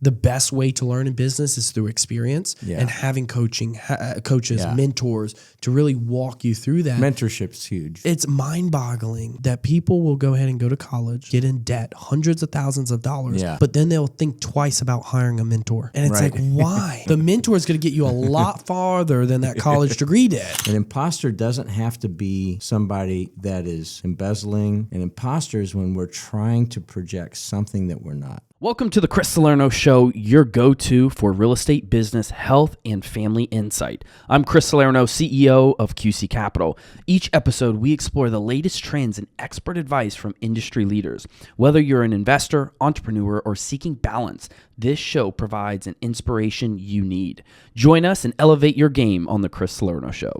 The best way to learn in business is through experience and having coaches, mentors to really walk you through that. Mentorship's huge. It's mind-boggling that people will go ahead and go to college, get in debt, hundreds of thousands of dollars, but then they'll think twice about hiring a mentor. And it's like, why? The mentor is going to get you a lot farther than that college degree did. An imposter doesn't have to be somebody that is embezzling. An imposter is when we're trying to project something that we're not. Welcome to the Chris Salerno Show, your go-to for real estate, business, health, and family insight. I'm Chris Salerno, CEO of QC Capital. Each episode, we explore the latest trends and expert advice from industry leaders. Whether you're an investor, entrepreneur, or seeking balance, this show provides an inspiration you need. Join us and elevate your game on the Chris Salerno Show.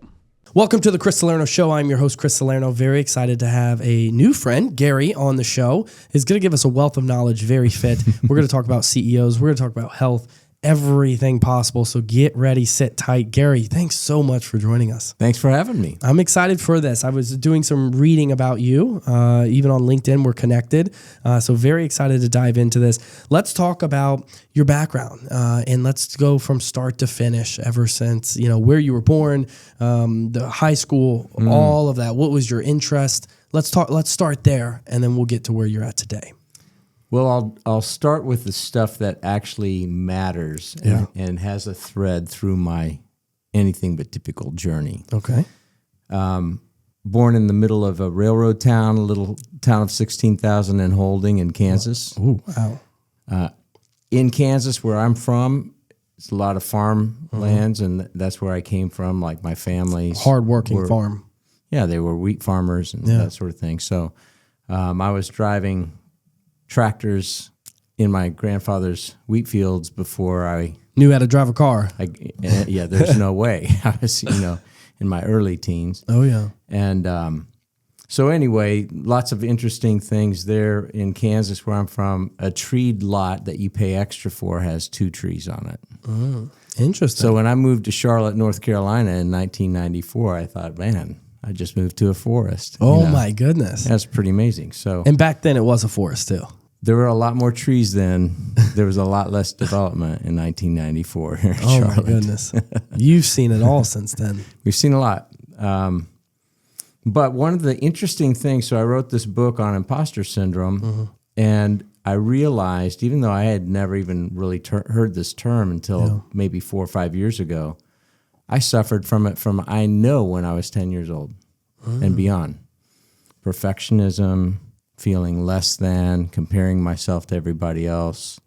Welcome to the Chris Salerno Show. I'm your host, Chris Salerno. Very excited to have a new friend, Gary, on the show. He's going to give us a wealth of knowledge, very fit. We're going to talk about CEOs. We're going to talk about health, everything possible. So get ready, sit tight. Gary, thanks so much for joining us. Thanks for having me. I'm excited for this. I was doing some reading about you. Even on LinkedIn, we're connected. So very excited to dive into this. Let's talk about your background and let's go from start to finish ever since, where you were born, the high school, all of that. What was your interest? Let's start there and then we'll get to where you're at today. Well, I'll start with the stuff that actually matters and has a thread through my anything but typical journey. Okay. Born in the middle of a railroad town, a little town of 16,000 in Holding in Kansas. Oh, wow. In Kansas, where I'm from, it's a lot of farm lands, and that's where I came from, like my family's. Hardworking farm. Yeah, they were wheat farmers and that sort of thing. So I was driving tractors in my grandfather's wheat fields before I knew how to drive a car. There's no way. I was, in my early teens. Oh yeah. And so anyway, lots of interesting things there in Kansas, where I'm from. A treed lot that you pay extra for has 2 trees on it. Interesting. So when I moved to Charlotte, North Carolina in 1994, I thought, man, I just moved to a forest. Oh my goodness. That's pretty amazing. So, and back then it was a forest too. There were a lot more trees then. There was a lot less development in 1994 here in Charlotte. Oh, my goodness. You've seen it all since then. We've seen a lot. But one of the interesting things, so I wrote this book on imposter syndrome, and I realized, even though I had never even really heard this term until maybe 4 or 5 years ago, I suffered from it from, I know, when I was 10 years old and beyond. Perfectionism, feeling less than, comparing myself to everybody else,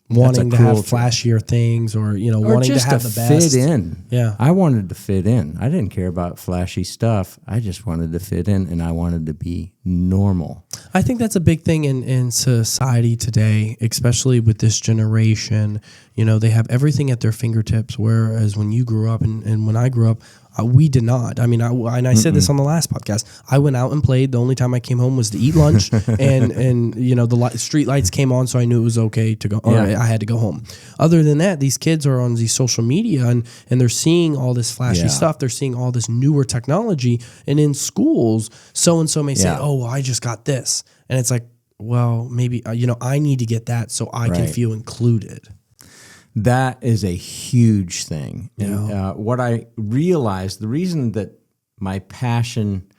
wanting to have flashier things, or wanting to have the best. Fit in. Yeah, I wanted to fit in. I didn't care about flashy stuff. I just wanted to fit in, and I wanted to be normal. I think that's a big thing in society today, especially with this generation. They have everything at their fingertips, whereas when you grew up and when I grew up, we did not. I mean, I said this on the last podcast. I went out and played. The only time I came home was to eat lunch, and the street lights came on, so I knew it was okay to go. Or I had to go home. Other than that, these kids are on these social media and they're seeing all this flashy stuff. They're seeing all this newer technology, and in schools, so and so may say, "Oh, well, I just got this," and it's like, well, maybe I need to get that so I can feel included. That is a huge thing. Yeah. And what I realized, the reason that my passion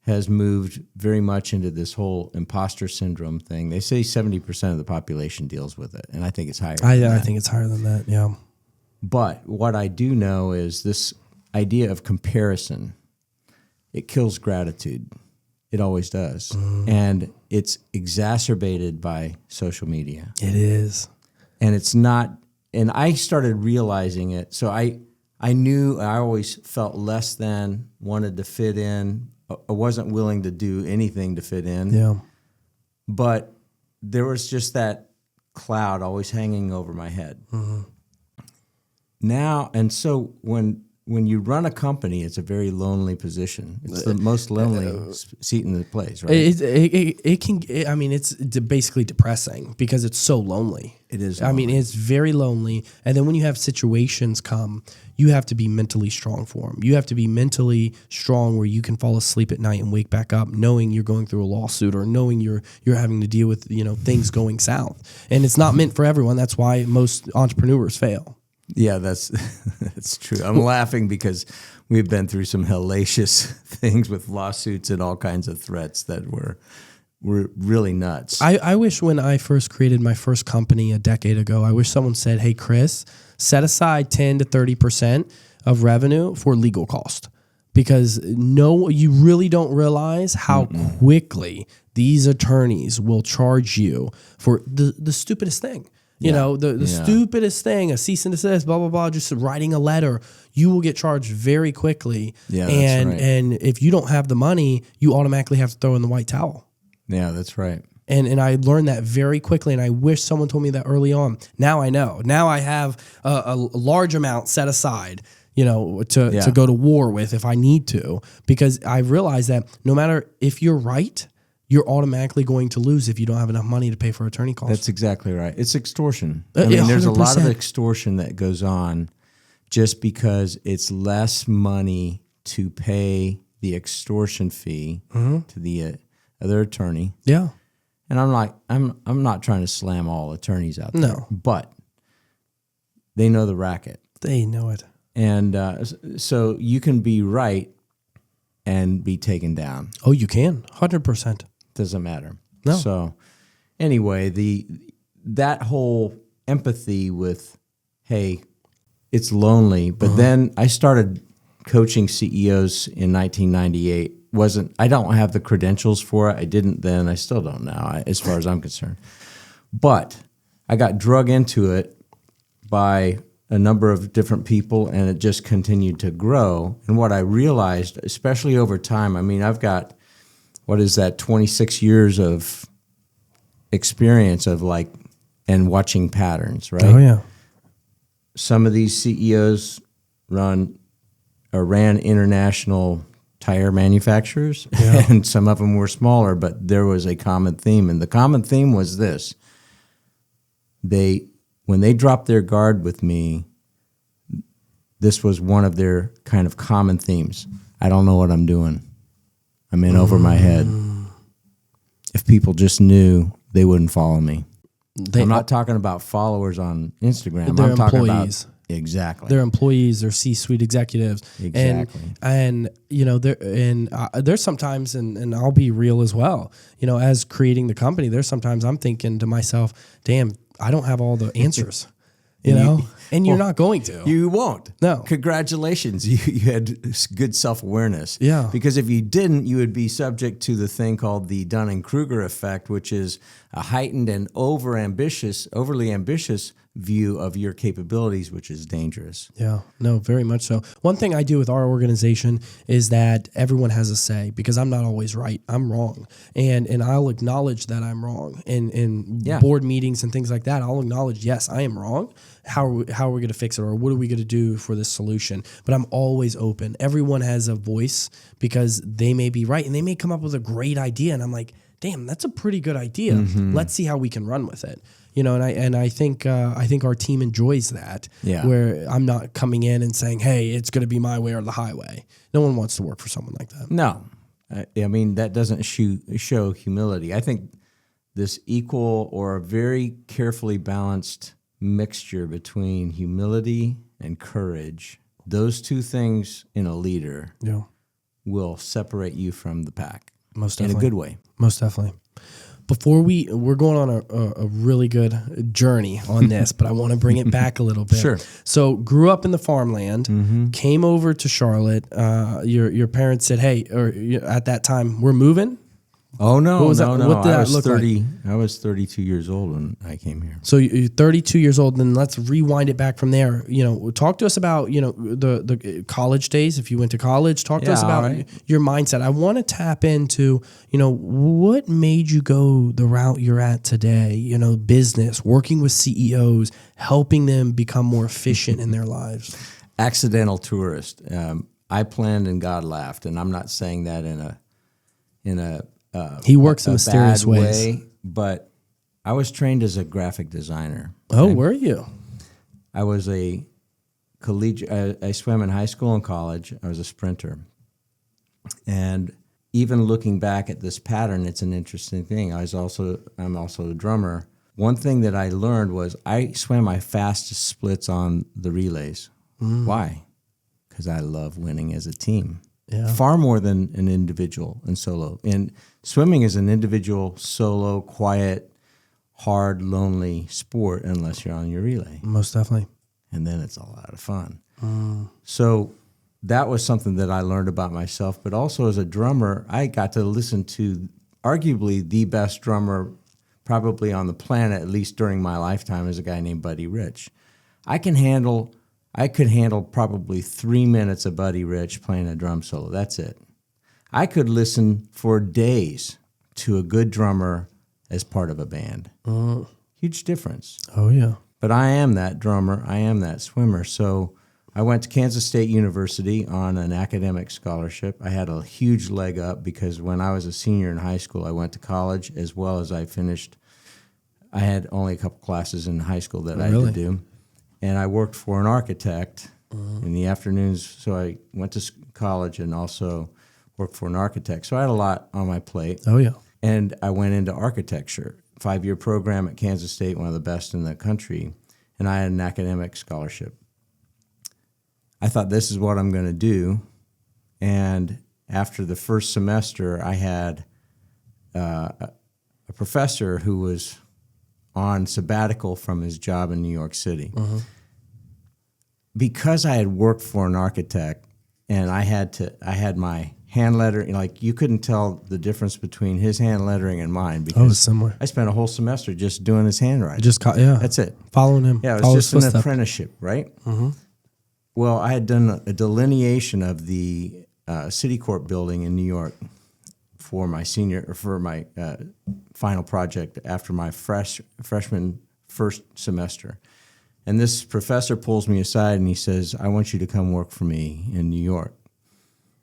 has moved very much into this whole imposter syndrome thing, they say 70% of the population deals with it, and I think it's higher than that. I think it's higher than that, yeah. But what I do know is this idea of comparison, it kills gratitude. It always does. And it's exacerbated by social media. It is. And it's not... And I started realizing it. So I knew I always felt less than, wanted to fit in. I wasn't willing to do anything to fit in. Yeah. But there was just that cloud always hanging over my head. Now, and so when when you run a company, it's a very lonely position. It's the most lonely seat in the place, right? It's basically depressing because it's so lonely. It is. I mean, it's very lonely. And then when you have situations come, you have to be mentally strong for them. You have to be mentally strong where you can fall asleep at night and wake back up knowing you're going through a lawsuit or knowing you're having to deal with, things going south. And it's not meant for everyone. That's why most entrepreneurs fail. Yeah, that's true. I'm laughing because we've been through some hellacious things with lawsuits and all kinds of threats that were really nuts. I wish when I first created my first company a decade ago, I wish someone said, hey, Chris, set aside 10 to 30% of revenue for legal cost. Because you really don't realize how quickly these attorneys will charge you for the stupidest thing. The stupidest thing, a cease and desist, blah, blah, blah, just writing a letter, you will get charged very quickly. Yeah, and, that's right. And if you don't have the money, you automatically have to throw in the white towel. Yeah, that's right. And I learned that very quickly, and I wish someone told me that early on. Now I know. Now I have a large amount set aside, to go to war with if I need to, because I realized that no matter if you're right, you're automatically going to lose if you don't have enough money to pay for attorney costs. That's exactly right. It's extortion. I mean, there's a lot of extortion that goes on just because it's less money to pay the extortion fee to the other attorney. Yeah. And I'm not trying to slam all attorneys out there. No. But they know the racket. They know it. And so you can be right and be taken down. Oh, you can. 100%. Doesn't matter. No. So anyway, that whole empathy with, hey, it's lonely. But then I started coaching CEOs in 1998. I don't have the credentials for it. I didn't then. I still don't now, as far as I'm concerned. But I got drug into it by a number of different people, and it just continued to grow. And what I realized, especially over time, I mean, I've got, 26 years of experience of and watching patterns, right? Oh, yeah. Some of these CEOs ran international tire manufacturers, and some of them were smaller, but there was a common theme. And the common theme was this. When they dropped their guard with me, this was one of their kind of common themes. I don't know what I'm doing. I'm in over my head. If people just knew, they wouldn't follow me. I'm not talking about followers on Instagram. They're I'm talking employees. about exactly. They're employees. They're C-suite executives. Exactly. And there's sometimes, and I'll be real as well. As creating the company, there's sometimes I'm thinking to myself, "Damn, I don't have all the answers." And you're not going to. You won't. No. Congratulations. You had good self-awareness. Yeah. Because if you didn't, you would be subject to the thing called the Dunning-Kruger effect, which is a heightened and overly ambitious view of your capabilities, which is dangerous. Yeah, no, very much so. One thing I do with our organization is that everyone has a say, because I'm not always right. I'm wrong. And I'll acknowledge that I'm wrong. In board meetings and things like that, I'll acknowledge, yes, I am wrong. How are we going to fix it, or what are we going to do for this solution? But I'm always open. Everyone has a voice because they may be right and they may come up with a great idea. And I'm like, damn, that's a pretty good idea. Mm-hmm. Let's see how we can run with it. And I think our team enjoys that. Yeah. Where I'm not coming in and saying, hey, it's going to be my way or the highway. No one wants to work for someone like that. No, I mean, that doesn't show humility. I think this equal or very carefully balanced mixture between humility and courage, those two things in a leader will separate you from the pack. Most definitely. In a good way. Most definitely. Before we're going on a really good journey on this, but I want to bring it back a little bit. Sure. So grew up in the farmland, came over to Charlotte. Your parents said, hey, or at that time, we're moving. Oh, no, what was no, that? no. What did that look like? I was 32 years old when I came here. So you're 32 years old, then let's rewind it back from there. Talk to us about, the college days. If you went to college, talk to us about your mindset. I want to tap into, what made you go the route you're at today, business, working with CEOs, helping them become more efficient in their lives. accidental tourist. I planned and God laughed, and I'm not saying that in a He works in a mysterious bad ways. way, but I was trained as a graphic designer. Oh, Okay? were you? I was a collegiate. I swam in high school and college. I was a sprinter, and even looking back at this pattern, it's an interesting thing. I'm also a drummer. One thing that I learned was I swam my fastest splits on the relays. Why? Because I love winning as a team. Yeah. Far more than an individual and solo. And swimming is an individual, solo, quiet, hard, lonely sport unless you're on your relay. Most definitely. And then it's a lot of fun. So that was something that I learned about myself. But also as a drummer, I got to listen to arguably the best drummer probably on the planet, at least during my lifetime, is a guy named Buddy Rich. I could handle probably 3 minutes of Buddy Rich playing a drum solo. That's it. I could listen for days to a good drummer as part of a band. Huge difference. Oh, yeah. But I am that drummer. I am that swimmer. So I went to Kansas State University on an academic scholarship. I had a huge leg up because when I was a senior in high school, I went to college as well as I finished. I had only a couple classes in high school that I had to do. And I worked for an architect in the afternoons. So I went to college and also worked for an architect. So I had a lot on my plate. Oh, yeah. And I went into architecture, 5-year program at Kansas State, one of the best in the country. And I had an academic scholarship. I thought, this is what I'm going to do. And after the first semester, I had a professor who was on sabbatical from his job in New York City. Because I had worked for an architect and I had my hand lettering, like you couldn't tell the difference between his hand lettering and mine because similar. I spent a whole semester just doing his handwriting. Yeah. That's it. Following him. Yeah, it Follow was just his an footsteps. apprenticeship, right? Well, I had done a delineation of the City Court building in New York for my final project after my freshman first semester. And this professor pulls me aside and he says, I want you to come work for me in New York.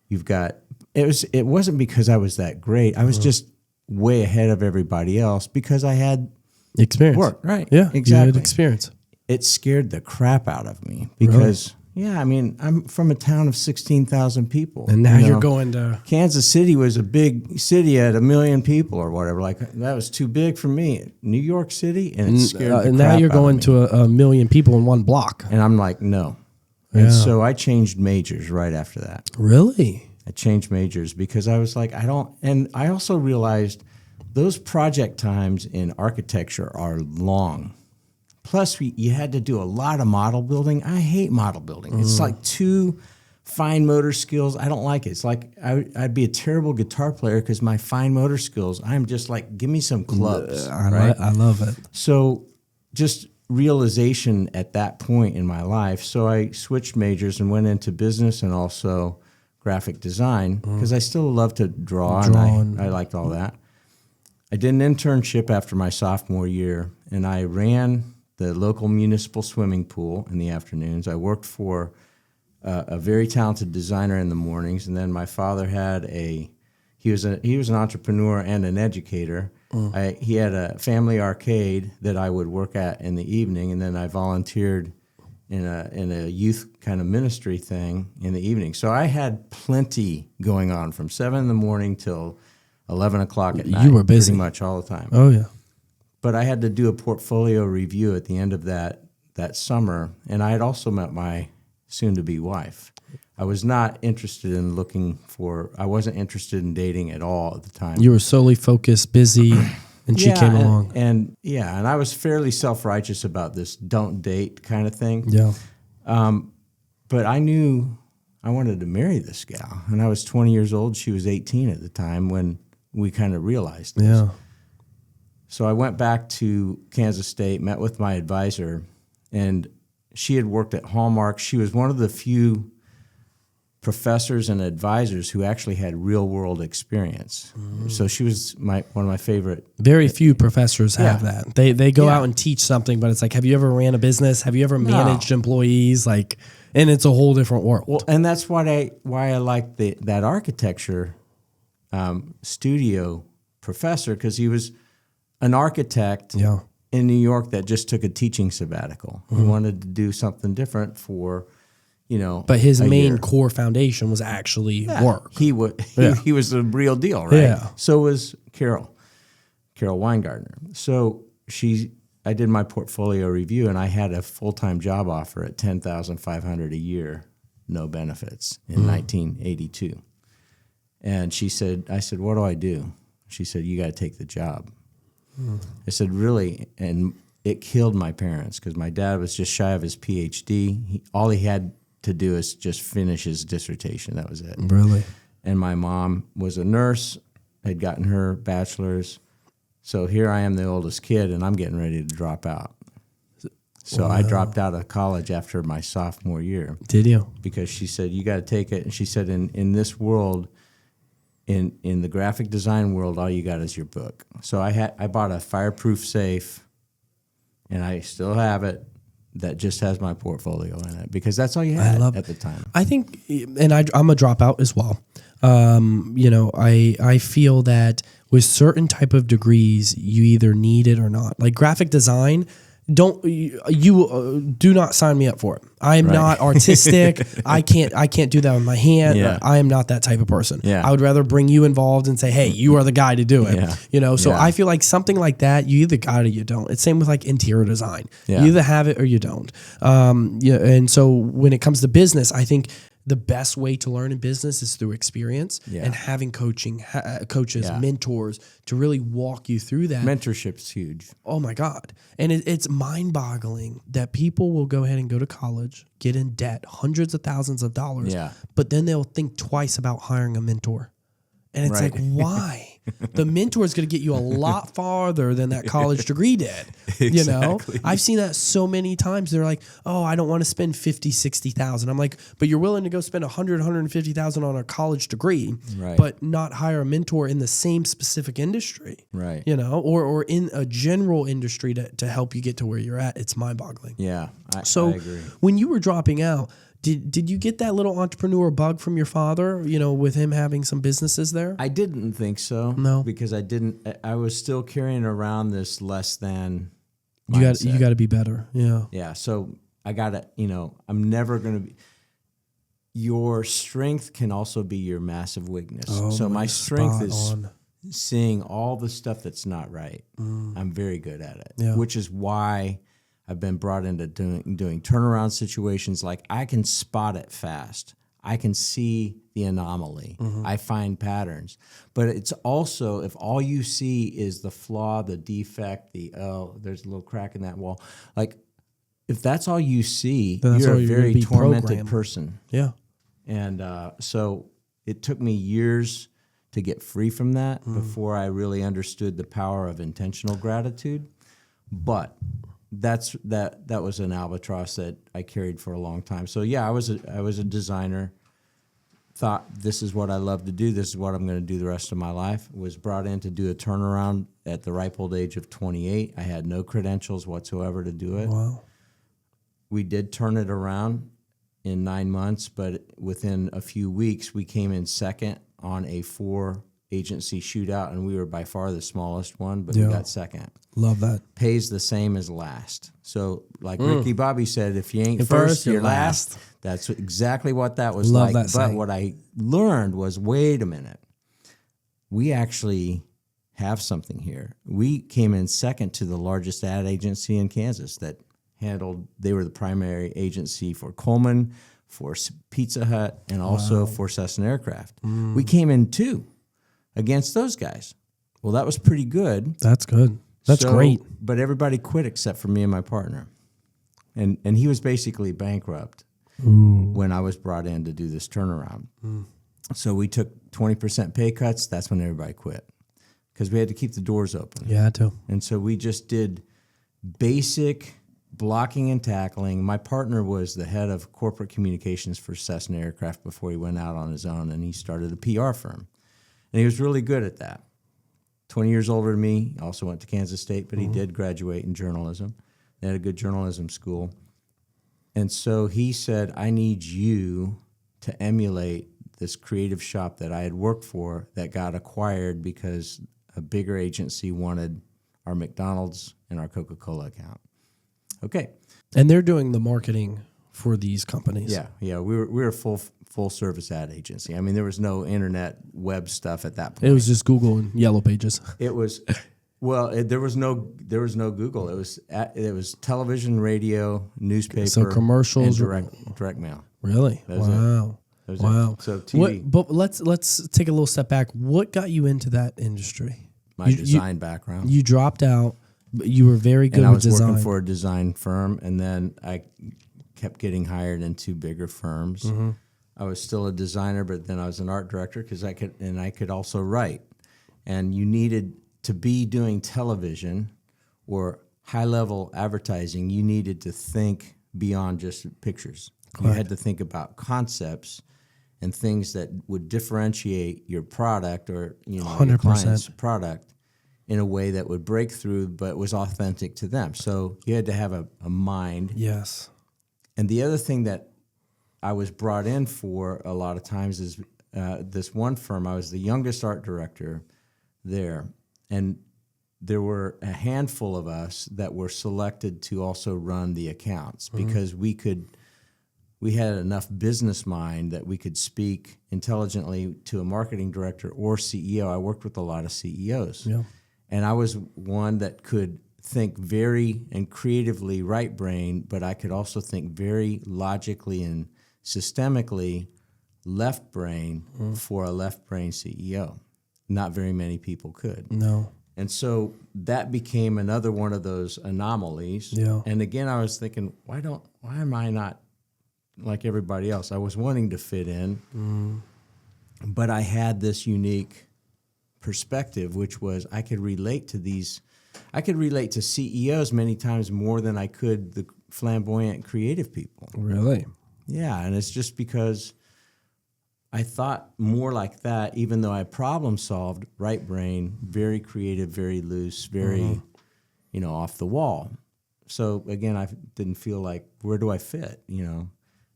It wasn't because I was that great. I was just way ahead of everybody else because I had Experience. work. Right. Yeah. Exactly. You had experience. It scared the crap out of me because, I'm from a town of 16,000 people. And now you're going to... Kansas City was a big city at 1 million people or whatever. Like, that was too big for me. New York City, and it scared the crap out of me. And now you're going to a million people in one block. And I'm like, no. Yeah. And so I changed majors right after that. Really? I changed majors because I was like, and I also realized those project times in architecture are long. Plus, you had to do a lot of model building. I hate model building. It's like too fine motor skills. I don't like it. It's like I'd be a terrible guitar player because my fine motor skills, I'm just like, give me some clubs. Right? I love it. So just realization at that point in my life. So I switched majors and went into business and also graphic design because I still love to draw and I liked all that. I did an internship after my sophomore year, and I ran the local municipal swimming pool in the afternoons. I worked for a very talented designer in the mornings, and then my father had he was an entrepreneur and an educator. He had a family arcade that I would work at in the evening, and then I volunteered in a youth kind of ministry thing in the evening. So I had plenty going on from 7 in the morning till 11 o'clock at night. You were busy. Pretty much all the time. Oh, yeah. But I had to do a portfolio review at the end of that summer, and I had also met my soon-to-be wife. I was not interested in I wasn't interested in dating at all at the time. You were solely focused, busy, and she came along. And I was fairly self-righteous about this don't date kind of thing. Yeah. But I knew I wanted to marry this gal, and I was 20 years old. She was 18 at the time when we kind of realized this. Yeah. So I went back to Kansas State, met with my advisor, and she had worked at Hallmark. She was one of the few professors and advisors who actually had real world experience. So she was one of my favorite. Very few professors have that. They go Yeah. out and teach something, but it's like, have you ever ran a business? Have you ever managed employees? Like, and it's a whole different world. Well, and that's why I like that architecture studio professor, because he was an architect in New York that just took a teaching sabbatical. He wanted to do something different for, But his main year. core foundation was actually work. He was the real deal, right? Yeah. So was Carol Weingartner. So I did my portfolio review, and I had a full-time job offer at $10,500 a year, no benefits, in 1982. And I said, what do I do? She said, you got to take the job. I said, really? And it killed my parents, because my dad was just shy of his PhD. All he had to do is just finish his dissertation. That was it. Really? And my mom was a nurse, had gotten her bachelor's. So here I am, the oldest kid, and I'm getting ready to drop out. So I dropped out of college after my sophomore year. Did you? Because she said, you got to take it. And she said, in this world, in the graphic design world, all you got is your book. So I bought a fireproof safe, and I still have it, that just has my portfolio in it, because that's all you had at the time. I think, and I'm a dropout as well. I feel that with certain type of degrees, you either need it or not. Like graphic design, do not sign me up for it. I am not artistic. I can't do that with my hand. Yeah. I am not that type of person. Yeah. I would rather bring you involved and say, hey, you are the guy to do it. Yeah. So Yeah. I feel like something like that, you either got it or you don't. It's same with like interior design. Yeah. You either have it or you don't. And so when it comes to business, I think the best way to learn in business is through experience and having coaches, mentors to really walk you through that. Mentorship's huge. Oh my God. And it's mind-boggling that people will go ahead and go to college, get in debt, hundreds of thousands of dollars, but then they'll think twice about hiring a mentor. And it's like, why? The mentor is going to get you a lot farther than that college degree did. Exactly. I've seen that so many times. They're like, oh, I don't want to spend 50, 60,000. I'm like, but you're willing to go spend 100, 150,000 on a college degree, but not hire a mentor in the same specific industry, right? Or in a general industry to help you get to where you're at. It's mind boggling. Yeah. I agree. When you were dropping out, did you get that little entrepreneur bug from your father, with him having some businesses there? I didn't think so. No. Because I was still carrying around this less than You mindset. got to be better. Yeah. Yeah. So I got to, I'm never going to be. Your strength can also be your massive weakness. Oh, so my strength is on. seeing all the stuff that's not right. I'm very good at it, which is why I've been brought into doing turnaround situations. Like I can spot it fast. I can see the anomaly. I find patterns. But it's also, if all you see is the flaw, the defect, there's a little crack in that wall. Like if that's all you see, you're a very tormented person. Yeah. And so it took me years to get free from that before I really understood the power of intentional gratitude. But that was an albatross that I carried for a long time. So yeah, I was a designer. Thought this is what I love to do. This is what I'm going to do the rest of my life. Was brought in to do a turnaround at the ripe old age of 28. I had no credentials whatsoever to do it. Wow. We did turn it around in 9 months, but within a few weeks, we came in second on a 4-agency shootout, and we were by far the smallest one, but we got second. Love that. Pays the same as last. So like Ricky Bobby said, if you ain't first, you're last. That's exactly what that was Love like. that But saying. what I learned was, wait a minute. We actually have something here. We came in second to the largest ad agency in Kansas that they were the primary agency for Coleman, for Pizza Hut, and also for Cessna Aircraft. We came in 2 against those guys. Well, that was pretty good. That's good. That's great. But everybody quit except for me and my partner. And he was basically bankrupt when I was brought in to do this turnaround. So we took 20% pay cuts. That's when everybody quit because we had to keep the doors open. Yeah, I do. And so we just did basic blocking and tackling. My partner was the head of corporate communications for Cessna Aircraft before he went out on his own, and he started a PR firm. And he was really good at that. 20 years older than me, also went to Kansas State, but he did graduate in journalism. They had a good journalism school. And so he said, I need you to emulate this creative shop that I had worked for that got acquired because a bigger agency wanted our McDonald's and our Coca-Cola account. Okay. And they're doing the marketing for these companies. Yeah. We were a full service ad agency. I mean, there was no internet web stuff at that point. It was just Google and Yellow Pages. It was, there was no Google. It was television, radio, newspaper, so commercials, and direct mail. Really? Wow. Wow. So TV. But let's take a little step back. What got you into that industry? My design background. You dropped out, but you were very good with design. And I was working for a design firm, and then I kept getting hired into bigger firms. Mm-hmm. I was still a designer, but then I was an art director because I could also write. And you needed to be doing television or high-level advertising. You needed to think beyond just pictures. Correct. You had to think about concepts and things that would differentiate your product or your client's product in a way that would break through but was authentic to them. So you had to have a mind. Yes. And the other thing that I was brought in for a lot of times is this one firm. I was the youngest art director there, and there were a handful of us that were selected to also run the accounts because we had enough business mind that we could speak intelligently to a marketing director or CEO. I worked with a lot of CEOs. Yeah. And I was one that could think very and creatively right brain, but I could also think very logically and systemically left brain for a left brain CEO. Not very many people could. No. And so that became another one of those anomalies. Yeah. And again, I was thinking, why am I not like everybody else? I was wanting to fit in, but I had this unique perspective, which was I could relate to CEOs many times more than I could the flamboyant creative people. Really? Yeah, and it's just because I thought more like that, even though I problem solved, right brain, very creative, very loose, very, off the wall. So again, I didn't feel like, where do I fit,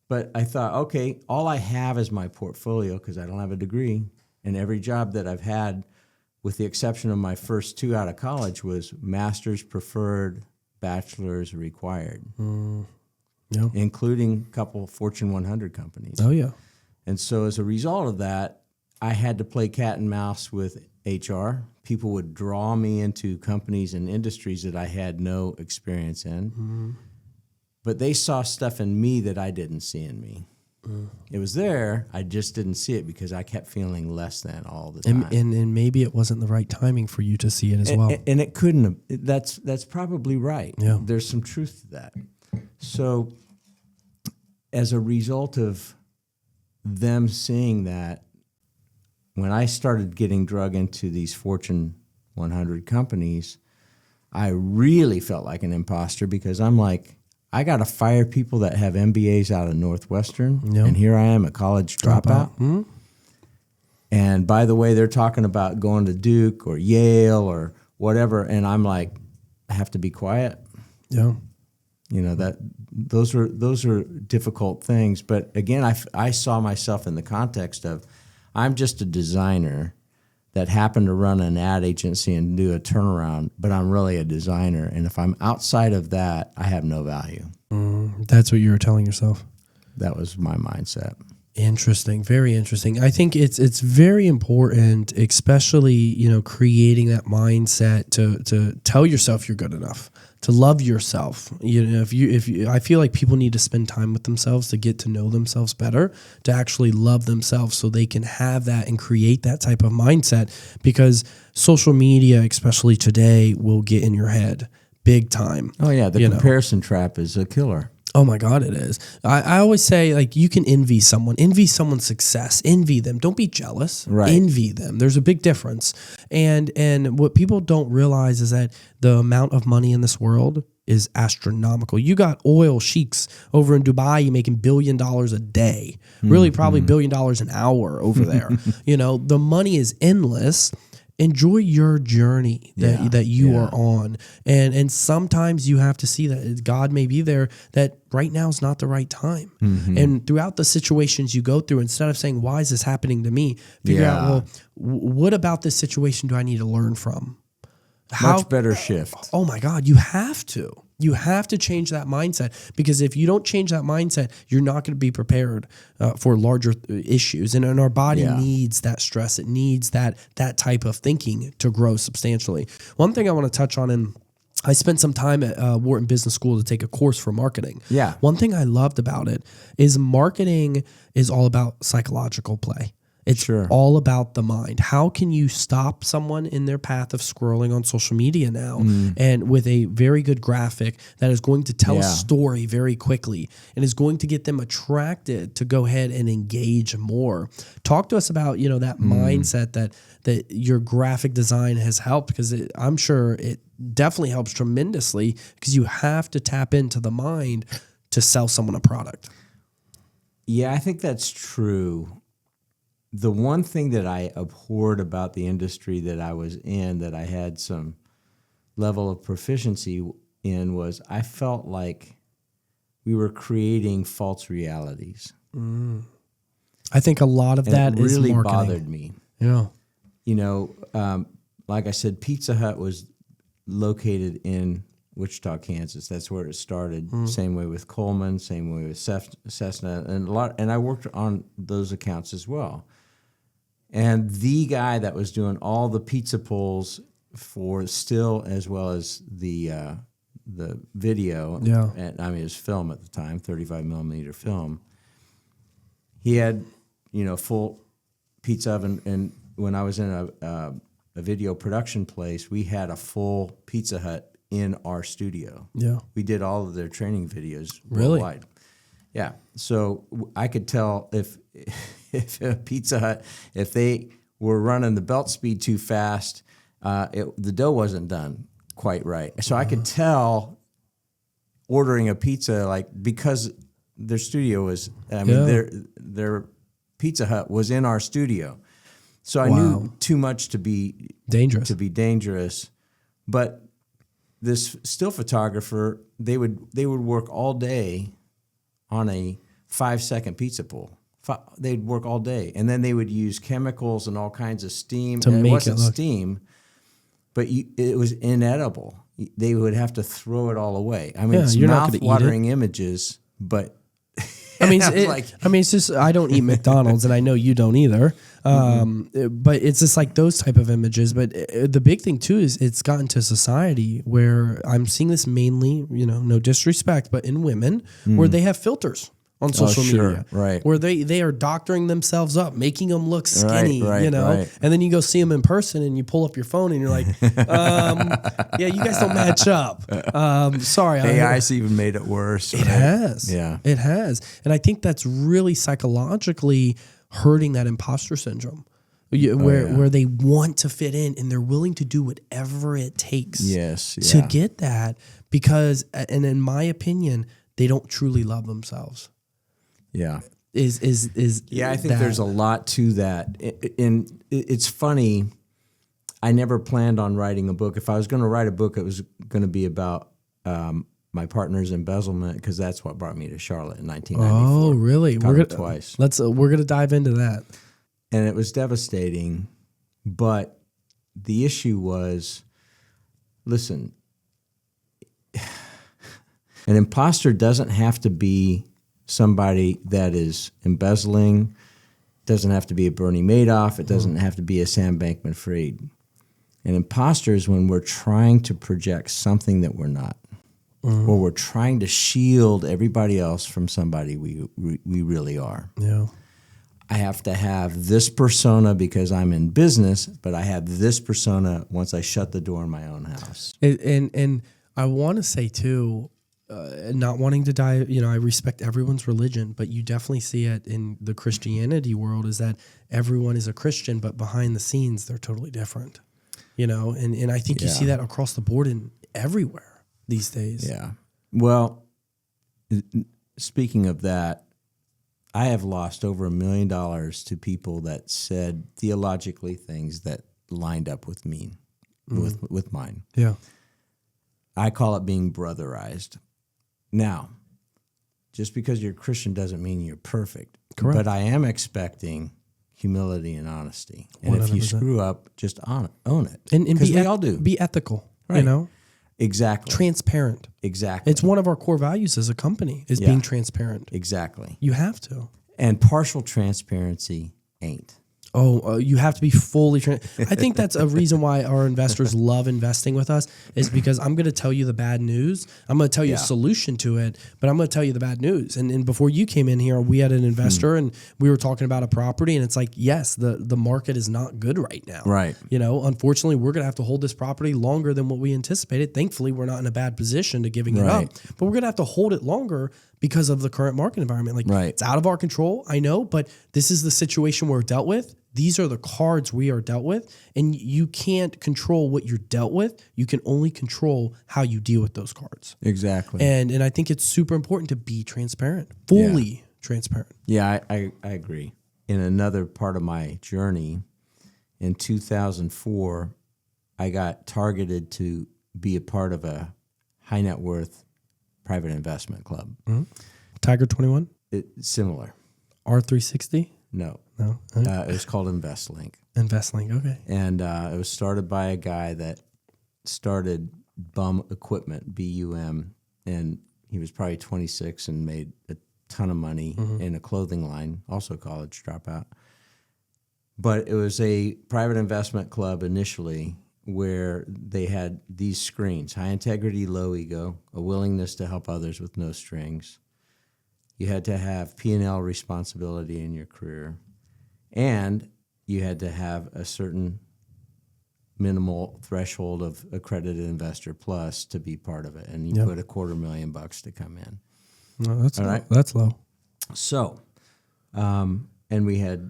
But I thought, okay, all I have is my portfolio because I don't have a degree. And every job that I've had, with the exception of my first 2 out of college, was master's preferred, bachelor's required, including a couple Fortune 100 companies. Oh, yeah. And so as a result of that, I had to play cat and mouse with HR. People would draw me into companies and industries that I had no experience in. But they saw stuff in me that I didn't see in me. It was there, I just didn't see it because I kept feeling less than all the time. And maybe it wasn't the right timing for you to see it as well. And it couldn't have. That's probably right. Yeah. There's some truth to that. So as a result of them seeing that, when I started getting drug into these Fortune 100 companies, I really felt like an imposter because I'm like, I got to fire people that have MBAs out of Northwestern, and here I am, a college dropout. And by the way, they're talking about going to Duke or Yale or whatever, and I'm like, I have to be quiet. Yeah, those are difficult things. But again, I saw myself in the context of I'm just a designer that happened to run an ad agency and do a turnaround, but I'm really a designer. And if I'm outside of that, I have no value. That's what you were telling yourself. That was my mindset. Interesting. Very interesting. I think it's very important, especially, creating that mindset to tell yourself you're good enough, to love yourself. If you, I feel like people need to spend time with themselves to get to know themselves better, to actually love themselves so they can have that and create that type of mindset, because social media, especially today, will get in your head big time. Oh yeah. The comparison trap is a killer. Oh my God, it is. I always say, like, you can envy someone's success, envy them. Don't be jealous. Right. Envy them. There's a big difference. And what people don't realize is that the amount of money in this world is astronomical. You got oil sheiks over in Dubai making $1 billion a day, really probably $1 billion an hour over there. The money is endless. Enjoy your journey that you are on. And sometimes you have to see that God may be there, that right now is not the right time. And throughout the situations you go through, instead of saying, why is this happening to me? Figure out, well, what about this situation do I need to learn from? Much better shift. Oh my God, you have to. You have to change that mindset, because if you don't change that mindset, you're not going to be prepared for larger issues. And our body needs that stress. It needs that type of thinking to grow substantially. One thing I want to touch on, and I spent some time at Wharton Business School to take a course for marketing. Yeah. One thing I loved about it is marketing is all about psychological play. It's all about the mind. How can you stop someone in their path of scrolling on social media now, and with a very good graphic that is going to tell a story very quickly and is going to get them attracted to go ahead and engage more? Talk to us about, that mindset that your graphic design has helped, because I'm sure it definitely helps tremendously, because you have to tap into the mind to sell someone a product. Yeah, I think that's true. The one thing that I abhorred about the industry that I was in, that I had some level of proficiency in, was I felt like we were creating false realities. I think a lot of that is really marketing. bothered me. Yeah. Like I said, Pizza Hut was located in Wichita, Kansas. That's where it started. Same way with Coleman, same way with Cessna, and I worked on those accounts as well. And the guy that was doing all the pizza pulls for still as well as the video, and it was film at the time, 35 millimeter film. He had, full pizza oven, and when I was in a video production place, we had a full Pizza Hut in our studio. Yeah, we did all of their training videos worldwide. Yeah, so I could tell if a Pizza Hut, if they were running the belt speed too fast, the dough wasn't done quite right. So I could tell ordering a pizza, because their studio was, their Pizza Hut was in our studio. So I knew too much to be dangerous. But this still photographer, they would work all day on a 5-second pizza pull. They'd work all day, and then they would use chemicals and all kinds of steam. It wasn't steam, but it was inedible. They would have to throw it all away. It's mouth-watering images, but it's just, I don't eat McDonald's, and I know you don't either. But it's just like those type of images. But the big thing too is it's gotten to society where I'm seeing this mainly, no disrespect, but in women where they have filters on social media, right? Where they are doctoring themselves up, making them look skinny, and then you go see them in person and you pull up your phone and you're like, yeah, you guys don't match up. Sorry. AI's even made it worse. It has. Yeah. It has. And I think that's really psychologically hurting that imposter syndrome. Where they want to fit in and they're willing to do whatever it takes to get that, because, and in my opinion, they don't truly love themselves. Yeah. I think there's a lot to that. It's funny. I never planned on writing a book. If I was going to write a book, it was going to be about my partner's embezzlement, because that's what brought me to Charlotte in 1994. Oh, really? Twice. We're going to dive into that. And it was devastating, but the issue was, listen, an imposter doesn't have to be somebody that is embezzling, doesn't have to be a Bernie Madoff, it doesn't have to be a Sam Bankman-Fried. An imposter is when we're trying to project something that we're not, or we're trying to shield everybody else from somebody we really are. Yeah. I have to have this persona because I'm in business, but I have this persona once I shut the door in my own house. And I want to say too, not wanting to die, I respect everyone's religion, but you definitely see it in the Christianity world, is that everyone is a Christian, but behind the scenes, they're totally different, and I think you see that across the board in everywhere. these days. Yeah. Well, speaking of that, I have lost over $1 million to people that said theologically things that lined up with me, with mine. Yeah. I call it being brotherized. Now, just because you're a Christian doesn't mean you're perfect. Correct. But I am expecting humility and honesty. And if you 100%. screw up, just own it. And Because we we all do. Be ethical, you Right. know? Exactly. Transparent. Exactly. It's one of our core values as a company is Yeah. being transparent. Exactly. You have to. And partial transparency ain't. You have to be fully I think that's a reason why our investors love investing with us is because I'm going to tell you the bad news. I'm going to tell you a solution to it, but I'm going to tell you the bad news. And before you came in here, we had an investor and we were talking about a property and it's like, yes, the market is not good right now. Right. You know, unfortunately, we're going to have to hold this property longer than what we anticipated. Thankfully, we're not in a bad position to giving it up, but we're going to have to hold it longer because of the current market environment. Like it's out of our control, I know, but this is the situation we're dealt with. These are the cards we are dealt with, and you can't control what you're dealt with. You can only control how you deal with those cards. Exactly. And I think it's super important to be transparent, fully transparent. Yeah, I agree. In another part of my journey, in 2004, I got targeted to be a part of a high net worth private investment club. Mm-hmm. Tiger 21? Similar. R360? No. No. It was called InvestLink. InvestLink, okay. And it was started by a guy that started Bum Equipment, BUM, and he was probably 26 and made a ton of money in a clothing line, also college dropout. But it was a private investment club initially where they had these screens: high integrity, low ego, a willingness to help others with no strings. You had to have P&L responsibility in your career, and you had to have a certain minimal threshold of accredited investor plus to be part of it, and you put $250,000 to come in. No, that's all low. right. That's low. So, and we had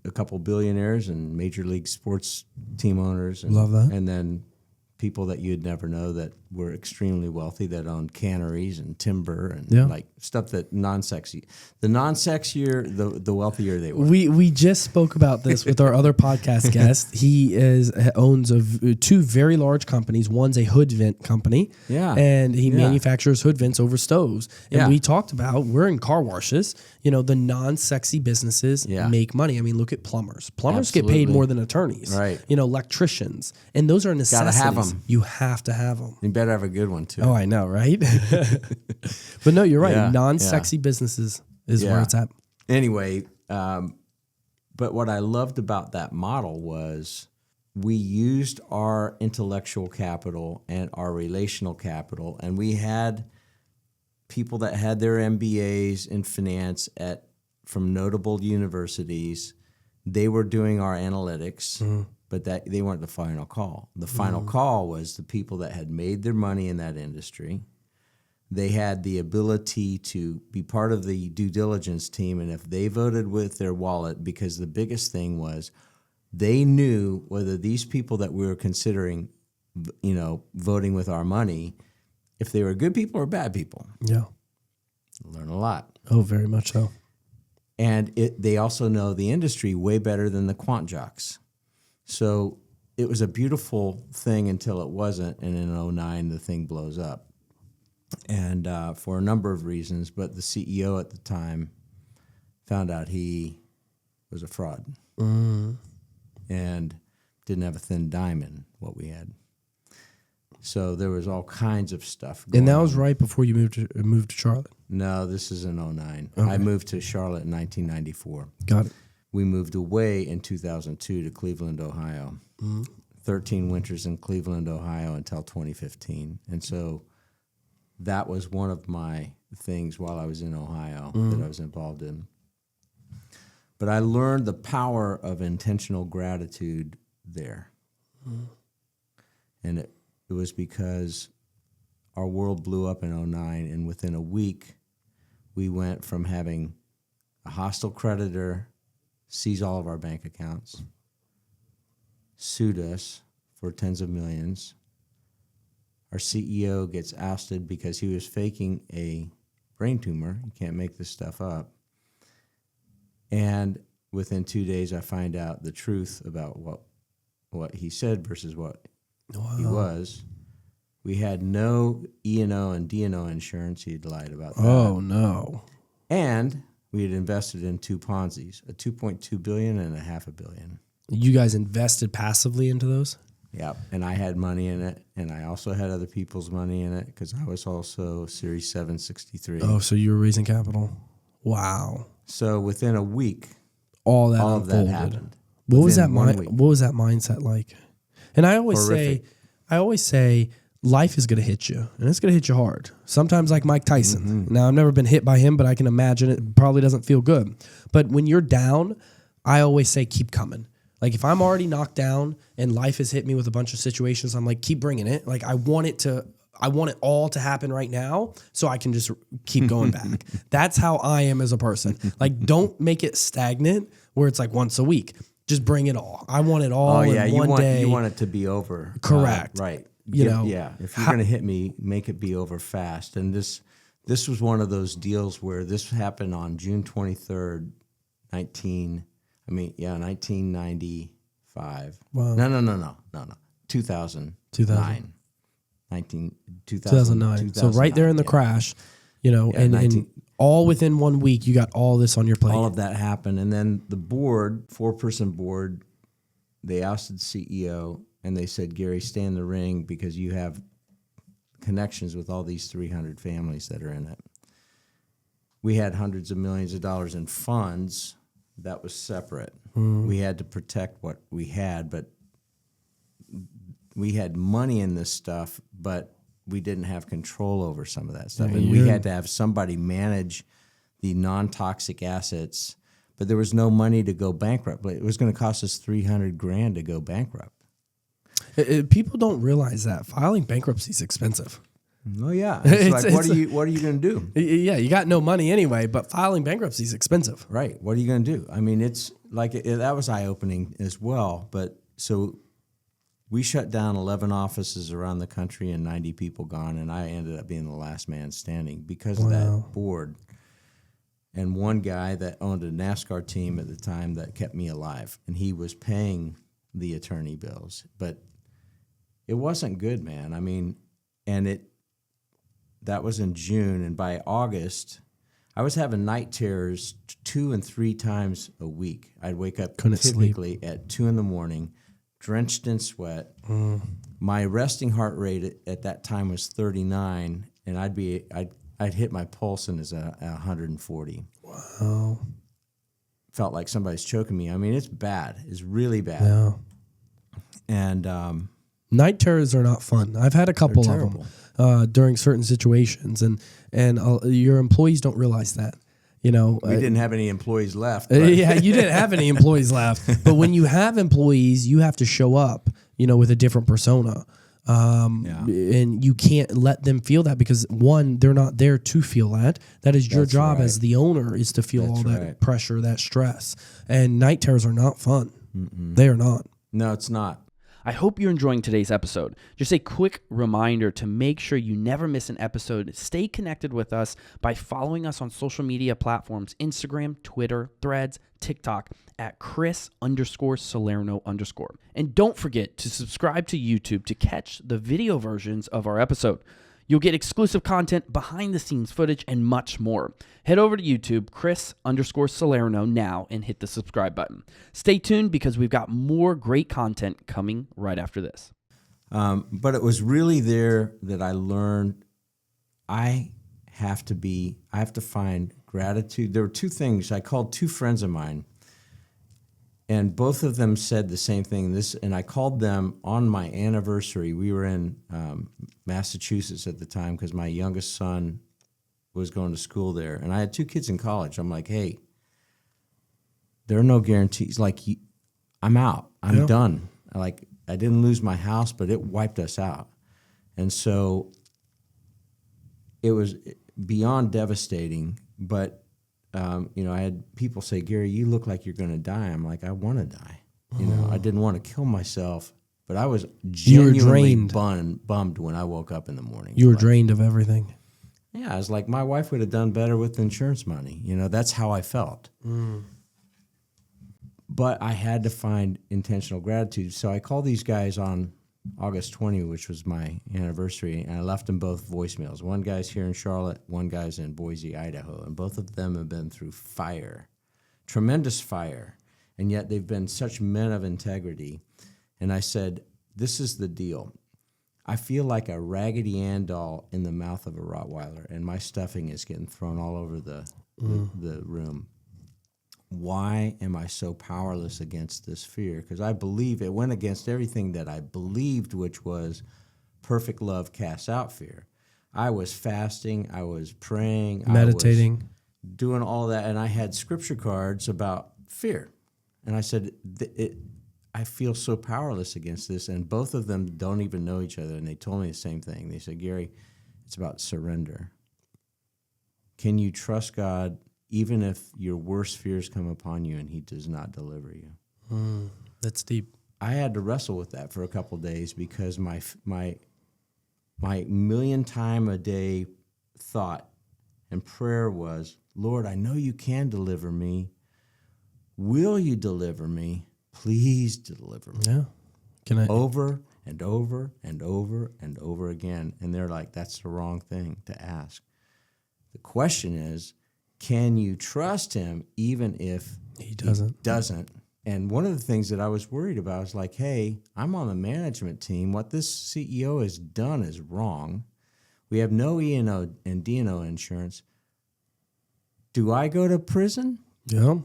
a couple billionaires and major league sports team owners. And, Love that. And then people that you'd never know that were extremely wealthy that owned canneries and timber and like stuff that non-sexy. The non-sexier, the wealthier they were. We just spoke about this with our other podcast guest. He owns two very large companies. One's a hood vent company, and he manufactures hood vents over stoves. And we talked about, we're in car washes. You know, the non-sexy businesses make money. I mean, look at plumbers. Plumbers get paid more than attorneys. Right. You know, electricians, and those are necessities. Gotta have them. You have to have them. You better have a good one too. Oh, I know, right? But no, you're right. Non-sexy businesses is where it's at. Anyway, but what I loved about that model was we used our intellectual capital and our relational capital, and we had people that had their MBAs in finance from notable universities. They were doing our analytics, but that they weren't the final call. The final call was the people that had made their money in that industry. They had the ability to be part of the due diligence team, and if they voted with their wallet, because the biggest thing was they knew whether these people that we were considering, you know, voting with our money, if they were good people or bad people. Yeah. Learn a lot. Oh, very much so. And they also know the industry way better than the quant jocks. So it was a beautiful thing until it wasn't, and in 2009 the thing blows up. And for a number of reasons, but the CEO at the time found out he was a fraud and didn't have a thin dime in what we had. So there was all kinds of stuff going on. And that was right before you moved to Charlotte? No, this is in 2009. Okay. I moved to Charlotte in 1994. Got it. We moved away in 2002 to Cleveland, Ohio. 13 winters in Cleveland, Ohio until 2015. And so that was one of my things while I was in Ohio that I was involved in. But I learned the power of intentional gratitude there. And it was because our world blew up in 2009, and within a week, we went from having a hostile creditor seize all of our bank accounts, sued us for tens of millions. Our CEO gets ousted because he was faking a brain tumor. You can't make this stuff up. And within 2 days, I find out the truth about what he said versus what he was. We had no E&O and D&O insurance. He had lied about that. Oh, no. And we had invested in 2 Ponzi's, a $2.2 billion and a $500 million. You guys invested passively into those? Yeah, and I had money in it, and I also had other people's money in it because I was also Series 763. Oh, so you were raising capital. Wow. So within a week, all of that happened. What was Within that 1 week. What was that mindset like? And I always say life is going to hit you, and it's going to hit you hard. Sometimes like Mike Tyson. Mm-hmm. Now, I've never been hit by him, but I can imagine it probably doesn't feel good. But when you're down, I always say keep coming. Like if I'm already knocked down and life has hit me with a bunch of situations, I'm like, keep bringing it. Like I want it all to happen right now so I can just keep going back. That's how I am as a person. Like don't make it stagnant where it's like once a week. Just bring it all. I want it all in one day. You want it to be over. Correct. Right. You know, if you're going to hit me, make it be over fast. And this was one of those deals where this happened on June 23rd, 1995. Wow. No. 2009. 2009. So right there in the crash, you know, and all within 1 week, you got all this on your plate. All of that happened. And then the board, 4-person board, they ousted the CEO and they said, Gary, stay in the ring because you have connections with all these 300 families that are in it. We had hundreds of millions of dollars in funds. That was separate. We had to protect what we had, but we had money in this stuff, but we didn't have control over some of that stuff. And we had to have somebody manage the non-toxic assets, but there was no money to go bankrupt. It was going to cost us $300,000 to go bankrupt. People don't realize that filing bankruptcy is expensive. Oh yeah, what are you going to do? Yeah, you got no money anyway, but filing bankruptcy is expensive. Right. What are you going to do? I mean, it's like that was eye-opening as well. But so we shut down 11 offices around the country and 90 people gone, and I ended up being the last man standing because of that board. And one guy that owned a NASCAR team at the time that kept me alive, and he was paying the attorney bills, but it wasn't good, man. I mean, that was in June, and by August, I was having night terrors 2 and 3 times a week. I'd wake up typically at 2 a.m, drenched in sweat. My resting heart rate at that time was 39, and I'd hit my pulse and it's 140. Wow. Felt like somebody's choking me. I mean, it's bad. It's really bad. Yeah. And night terrors are not fun. I've had a couple of them during certain situations, and your employees don't realize that. You know, we didn't have any employees left. Yeah, you didn't have any employees left. But when you have employees, you have to show up, you know, with a different persona. And you can't let them feel that because, one, they're not there to feel that. That is your job as the owner, is to feel all that pressure, that stress. And night terrors are not fun. They are not. No, it's not. I hope you're enjoying today's episode. Just a quick reminder to make sure you never miss an episode. Stay connected with us by following us on social media platforms, Instagram, Twitter, Threads, TikTok at Chris_Salerno_. And don't forget to subscribe to YouTube to catch the video versions of our episode. You'll get exclusive content, behind the scenes footage, and much more. Head over to YouTube, Chris_Salerno now, and hit the subscribe button. Stay tuned because we've got more great content coming right after this. But it was really there that I learned I have to find gratitude. There were 2 things. I called 2 friends of mine, and both of them said the same thing. And I called them on my anniversary. We were in Massachusetts at the time because my youngest son was going to school there, and I had 2 kids in college. I'm like, hey, there are no guarantees. Like, I'm out. I'm done. Like, I didn't lose my house, but it wiped us out. And so it was beyond devastating, but you know, I had people say, Gary, you look like you're going to die. I'm like, I want to die. You know, I didn't want to kill myself But I was You were genuinely drained. bummed when I woke up in the morning. You were drained of everything. Yeah, I was like, my wife would have done better with the insurance money. That's how I felt. But I had to find intentional gratitude. So I called these guys on August 20, which was my anniversary, and I left them both voicemails. One guy's here in Charlotte, one guy's in Boise, Idaho, and both of them have been through fire, tremendous fire, and yet they've been such men of integrity. And I said, this is the deal. I feel like a Raggedy Ann doll in the mouth of a Rottweiler, and my stuffing is getting thrown all over the room. Why am I so powerless against this fear? Because I believe it went against everything that I believed, which was perfect love casts out fear. I was fasting, I was praying, Meditating. I was doing all that, and I had scripture cards about fear. And I said, I feel so powerless against this, and both of them don't even know each other, and they told me the same thing. They said, Gary, it's about surrender. Can you trust God even if your worst fears come upon you and he does not deliver you? That's deep. I had to wrestle with that for a couple of days because my million time a day thought and prayer was, Lord, I know you can deliver me. Will you deliver me? Please deliver me. Yeah. Can I? Over and over and over and over again. And they're like, that's the wrong thing to ask. The question is, can you trust him even if He doesn't? And one of the things that I was worried about is like, hey, I'm on the management team. What this CEO has done is wrong. We have no E&O and D&O insurance. Do I go to prison? Yeah.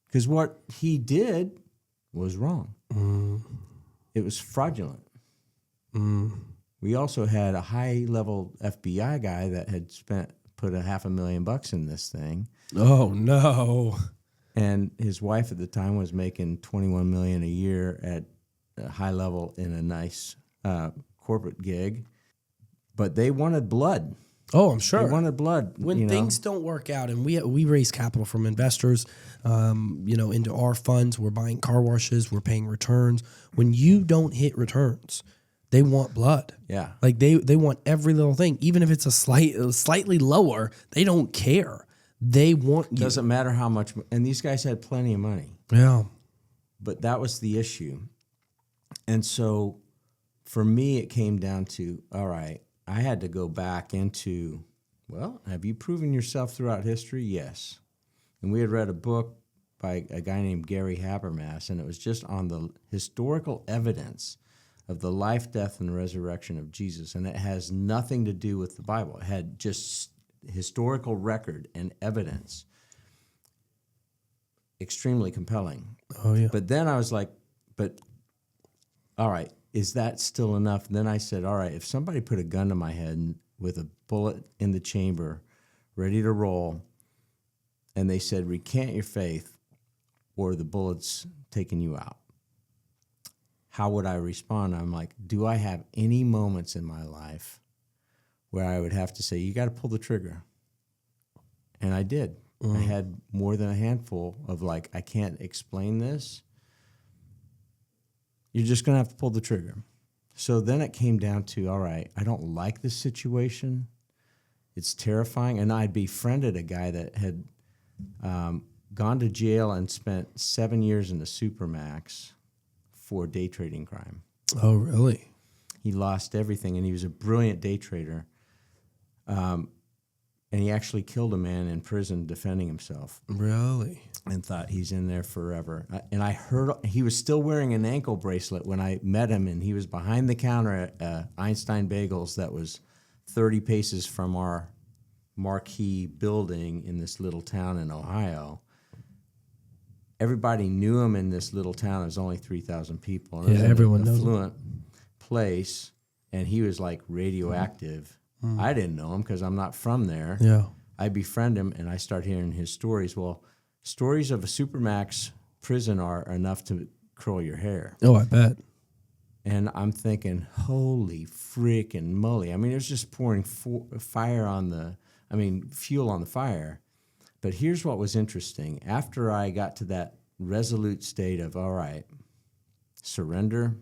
Because what he did was wrong. It was fraudulent. We also had a high-level FBI guy that had put $500,000 in this thing. Oh, no. And his wife at the time was making $21 million a year at a high level in a nice corporate gig. But they wanted blood. Oh, I'm sure. They wanted blood. When things don't work out, and we raise capital from investors, into our funds, we're buying car washes, we're paying returns. When you don't hit returns, they want blood. Yeah. Like they want every little thing, even if it's a slightly lower. They don't care. They want you. Doesn't matter how much. And these guys had plenty of money. Yeah. But that was the issue. And so for me, it came down to, all right, I had to go back into, well, have you proven yourself throughout history? Yes. And we had read a book by a guy named Gary Habermas, and it was just on the historical evidence of the life, death, and resurrection of Jesus. And it has nothing to do with the Bible. It had just historical record and evidence. Extremely compelling. Oh, yeah. But then I was like, all right, is that still enough? And then I said, all right, if somebody put a gun to my head with a bullet in the chamber, ready to roll, and they said, recant your faith or the bullet's taking you out, how would I respond? I'm like, do I have any moments in my life where I would have to say, you got to pull the trigger? And I did. I had more than a handful of like, I can't explain this. You're just going to have to pull the trigger. So then it came down to, all right, I don't like this situation. It's terrifying. And I befriended a guy that had gone to jail and spent 7 years in the Supermax for day trading crime. Oh, really? He lost everything, and he was a brilliant day trader. And he actually killed a man in prison defending himself. Really? And thought he's in there forever. And I heard he was still wearing an ankle bracelet when I met him, and he was behind the counter at Einstein Bagels that was 30 paces from our marquee building in this little town in Ohio. Everybody knew him in this little town. It was only 3,000 people. And Yeah, everyone knows him. Affluent place, and he was like radioactive. I didn't know him because I'm not from there. Yeah. I befriend him, and I start hearing his stories. Well, stories of a Supermax prison are enough to curl your hair. Oh, I bet. And I'm thinking, holy freaking moly. I mean, it was just pouring fuel on the fire. But here's what was interesting. After I got to that resolute state of, all right, surrender,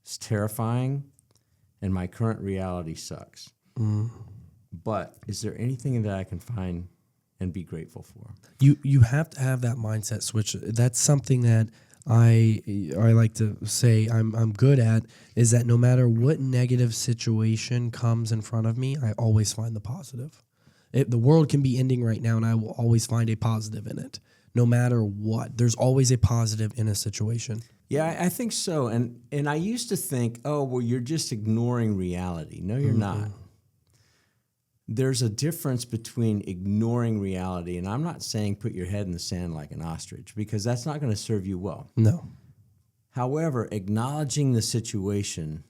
It's terrifying, and my current reality sucks. But is there anything that I can find and be grateful for? You have to have that mindset switch. That's something that I like to say I'm good at, is that no matter what negative situation comes in front of me, I always find the positive. The world can be ending right now, and I will always find a positive in it. No matter what, there's always a positive in a situation. Yeah, I think so. And I used to think, oh, well, you're just ignoring reality. No, you're not. There's a difference between ignoring reality, and I'm not saying put your head in the sand like an ostrich, because that's not going to serve you well. No. However, acknowledging the situation,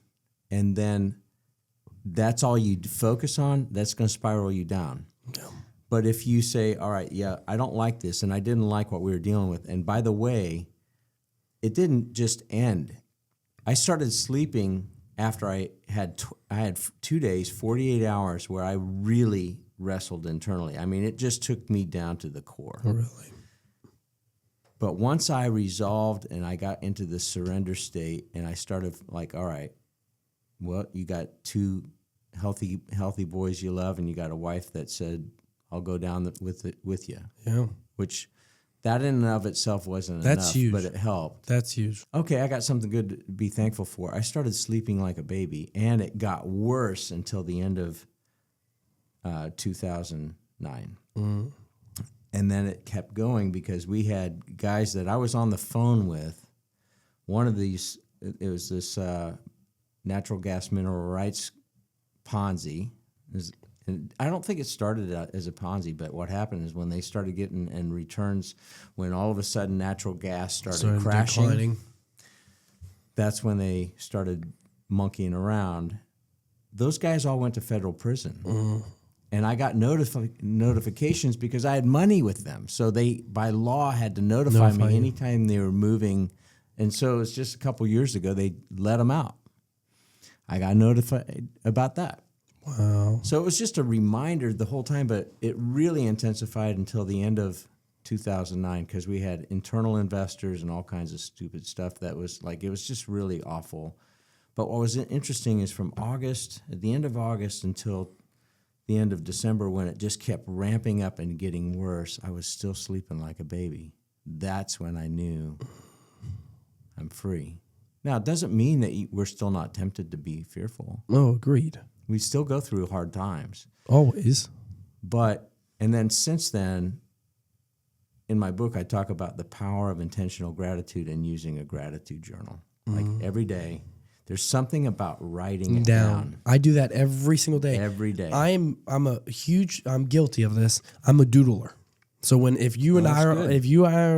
and then that's all you focus on, that's going to spiral you down. No. But if you say, all right, yeah, I don't like this, and I didn't like what we were dealing with, and by the way, it didn't just end. I started sleeping after I had 2 days, 48 hours, where I really wrestled internally. I mean, it just took me down to the core. Oh, really? But once I resolved and I got into the surrender state, and I started like, all right, well, you got 2 healthy boys you love, and you got a wife that said, I'll go down with you. Yeah. Which that in and of itself wasn't That's enough, huge. but it helped. That's huge. Okay, I got something good to be thankful for. I started sleeping like a baby, and it got worse until the end of 2009. And then it kept going because we had guys that I was on the phone with. One of these, it was this natural gas mineral rights Ponzi. And I don't think it started as a Ponzi, but what happened is when they started getting in returns, when all of a sudden natural gas started crashing, declining. That's when they started monkeying around. Those guys all went to federal prison. And I got notifications because I had money with them. So they, by law, had to notify me anytime they were moving. And so it was just a couple years ago, they let them out. I got notified about that. Wow. So it was just a reminder the whole time, but it really intensified until the end of 2009 because we had internal investors and all kinds of stupid stuff that was like, it was just really awful. But what was interesting is from August, at the end of August until the end of December, when it just kept ramping up and getting worse, I was still sleeping like a baby. That's when I knew I'm free. Now, it doesn't mean that we're still not tempted to be fearful. Oh, agreed. We still go through hard times. Always. But, and then since then, in my book, I talk about the power of intentional gratitude and using a gratitude journal. Like every day, there's something about writing it down. I do that every single day. Every day. I'm guilty of this. I'm a doodler. So if you and I are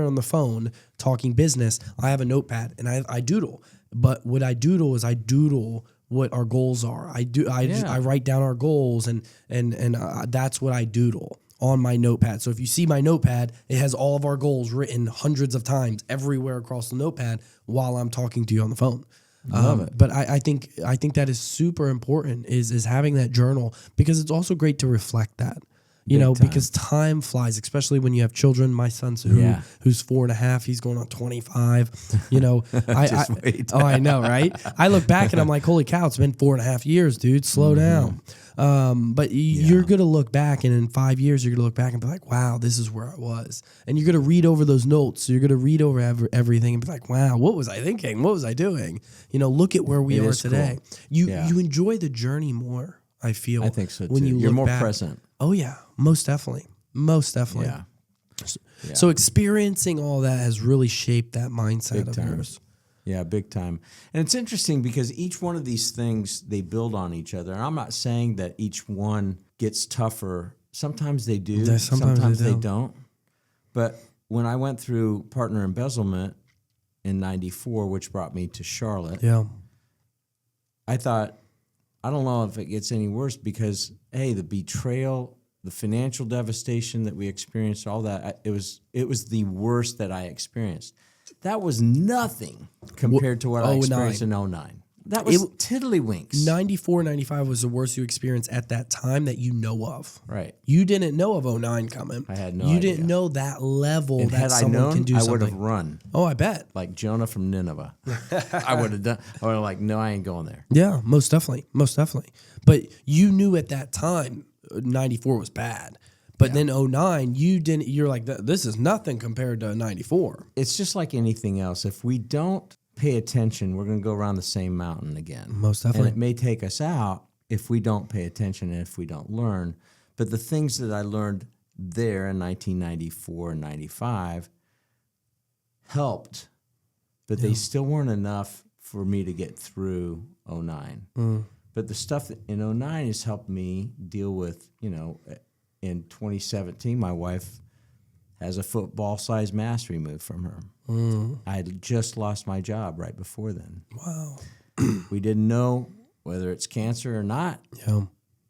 on the phone talking business, I have a notepad and I doodle. But what I doodle is I doodle what our goals are. I write down our goals and that's what I doodle on my notepad. So if you see my notepad, it has all of our goals written hundreds of times everywhere across the notepad while I'm talking to you on the phone. Love it. But I think that is super important is having that journal, because it's also great to reflect that. Because time flies, especially when you have children. My son's who's 4.5, he's going on 25. I know, right? I look back and I'm like, holy cow, it's been 4.5 years, dude. Slow down. But you're going to look back, and in 5 years, you're going to look back and be like, wow, this is where I was. And you're going to read over those notes. So you're going to read over everything and be like, wow, what was I thinking? What was I doing? Look at where we are today. Cool. You enjoy the journey more, I feel. I think so, too. When you're more back. Present. Oh, yeah, most definitely. Yeah. So experiencing all that has really shaped that mindset of yours. Yeah, big time. And it's interesting because each one of these things, they build on each other. And I'm not saying that each one gets tougher. Sometimes they do. Sometimes they don't. But when I went through partner embezzlement in 94, which brought me to Charlotte, I thought, I don't know if it gets any worse because, hey, the betrayal, the financial devastation that we experienced, all that, it was the worst that I experienced. That was nothing compared to what I experienced in 2009. That was tiddlywinks. 94, 95 was the worst you experienced at that time that you know of. Right. You didn't know of 09 coming. I had no You idea. didn't know that level And that had I someone known, can do I something. would have run Oh, I bet. like Jonah from Nineveh. I would have like, no, I ain't going there. Yeah, most definitely. Most definitely. But you knew at that time 94 was bad. But then 09, you're like, this is nothing compared to 94. It's just like anything else. If we don't pay attention, we're going to go around the same mountain again. Most definitely. And it may take us out if we don't pay attention and if we don't learn. But the things that I learned there in 1994 and 95 helped, but they still weren't enough for me to get through 09. But the stuff in 09 has helped me deal with, in 2017, my wife has a football-sized mass removed from her. I had just lost my job right before then. Wow. We didn't know whether it's cancer or not. Yeah.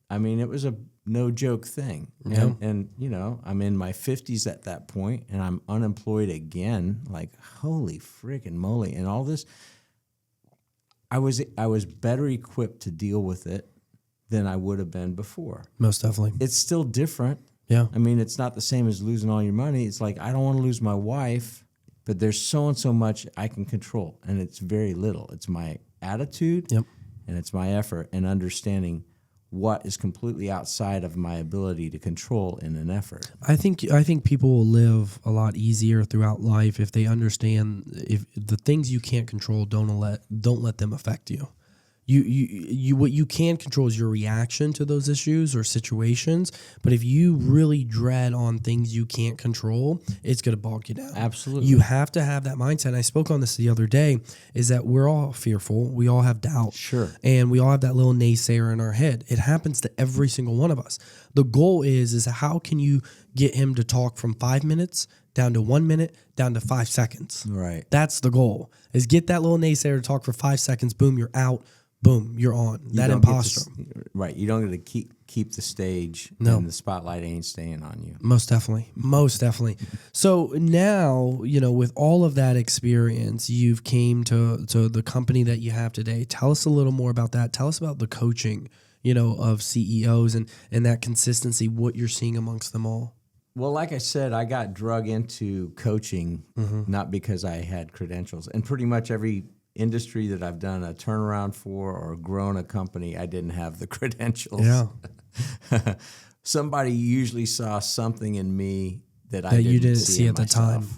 I mean, it was a no-joke thing. Yeah. And I'm in my 50s at that point, and I'm unemployed again. Like, holy freaking moly. And all this, I was better equipped to deal with it than I would have been before. Most definitely. It's still different. Yeah. I mean, it's not the same as losing all your money. It's like, I don't want to lose my wife, but there's so and so much I can control, and it's very little. It's my attitude, Yep. and it's my effort and understanding what is completely outside of my ability to control in an effort. I think people will live a lot easier throughout life if they understand if the things you can't control don't let them affect you. You what you can control is your reaction to those issues or situations. But if you really dread on things you can't control, it's going to bog you down. Absolutely. You have to have that mindset. And I spoke on this the other day, is that we're all fearful. We all have doubt. Sure. And we all have that little naysayer in our head. It happens to every single one of us. The goal is how can you get him to talk from 5 minutes down to 1 minute, down to 5 seconds. Right. That's the goal, is get that little naysayer to talk for 5 seconds. Boom, you're out. Boom, you're on. That imposter. Right. You don't get to keep the stage, No. and the spotlight ain't staying on you. Most definitely. Most definitely. So now, with all of that experience, you've came to the company that you have today. Tell us a little more about that. Tell us about the coaching, of CEOs and that consistency, what you're seeing amongst them all. Well, like I said, I got drug into coaching not because I had credentials. And pretty much every industry that I've done a turnaround for or grown a company, I didn't have the credentials. Yeah. Somebody usually saw something in me that I you didn't see see in at the myself. time.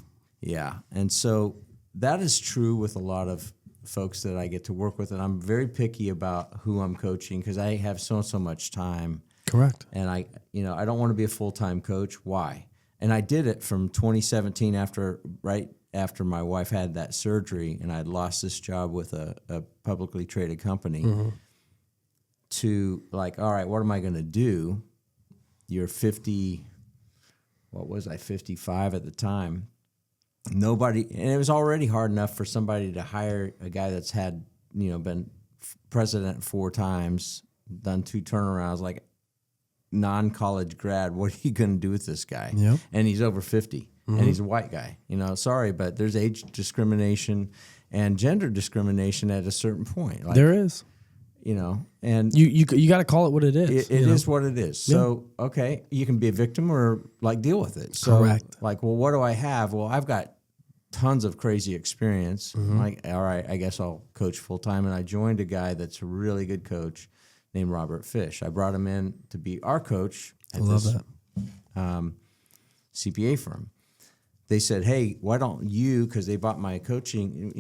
Yeah. And so that is true with a lot of folks that I get to work with. And I'm very picky about who I'm coaching because I have so much time. Correct. And I don't want to be a full-time coach. Why? And I did it from 2017 right after my wife had that surgery and I'd lost this job with a publicly traded company to like, all right, what am I going to do? You're 50, what was I, 55 at the time. Nobody, and it was already hard enough for somebody to hire a guy that's had, been president 4 times, done 2 turnarounds, like non-college grad. What are you going to do with this guy? Yep. And he's over 50 and he's a white guy. Sorry, but there's age discrimination and gender discrimination at a certain point. Like, there is. And You got to call it what it is. It is what it is. So, okay, you can be a victim or like deal with it. So, Correct. like, well, what do I have? Well, I've got tons of crazy experience. Like, all right, I guess I'll coach full time. And I joined a guy that's a really good coach named Robert Fish. I brought him in to be our coach at this CPA firm. They said, hey, why don't you, because they bought my coaching,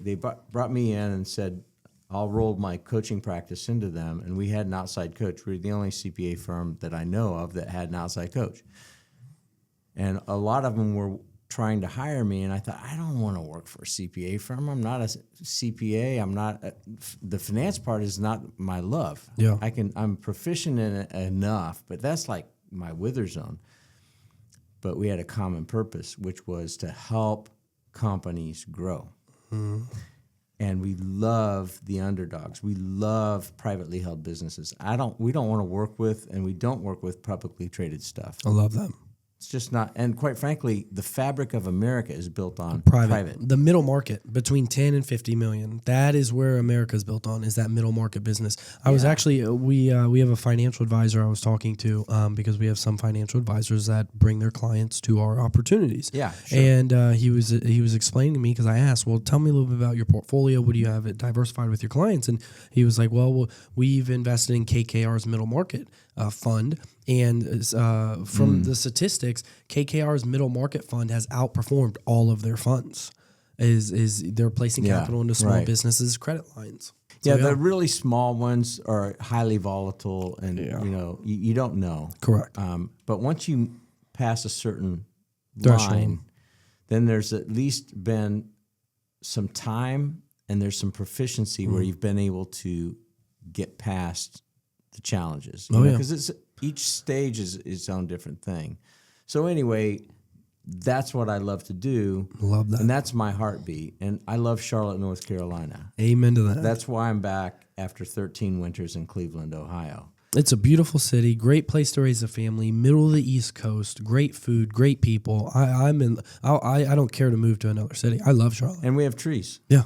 they brought me in and said, I'll roll my coaching practice into them. And we had an outside coach. We're the only CPA firm that I know of that had an outside coach. And a lot of them were trying to hire me. And I thought, I don't want to work for a CPA firm. I'm not a CPA. I'm not, the finance part is not my love. Yeah. I'm proficient in it enough, but that's like my wither zone. But we had a common purpose, which was to help companies grow. And we love the underdogs. We love privately held businesses. We don't want to work with, and we don't work with publicly traded stuff. I love that. It's just not. And quite frankly, the fabric of America is built on private. The middle market between 10 and 50 million. That is where America's built on, is that middle market business. I was actually, we have a financial advisor I was talking to because we have some financial advisors that bring their clients to our opportunities. Yeah, sure. And he was explaining to me, because I asked, well, tell me a little bit about your portfolio. What do you have it diversified with your clients? And he was like, well, we've invested in KKR's middle market fund. And from the statistics, KKR's middle market fund has outperformed all of their funds. Is they're placing capital into small businesses' credit lines. So, the really small ones are highly volatile, and you don't know. Correct. But once you pass a certain threshold line, then there's at least been some time and there's some proficiency where you've been able to get past the challenges. Because each stage is its own different thing. So anyway, that's what I love to do. Love that. And that's my heartbeat. And I love Charlotte, North Carolina. Amen to that. That's why I'm back after 13 winters in Cleveland, Ohio. It's a beautiful city, great place to raise a family, middle of the East Coast, great food, great people. I don't care to move to another city. I love Charlotte. And we have trees. Yeah.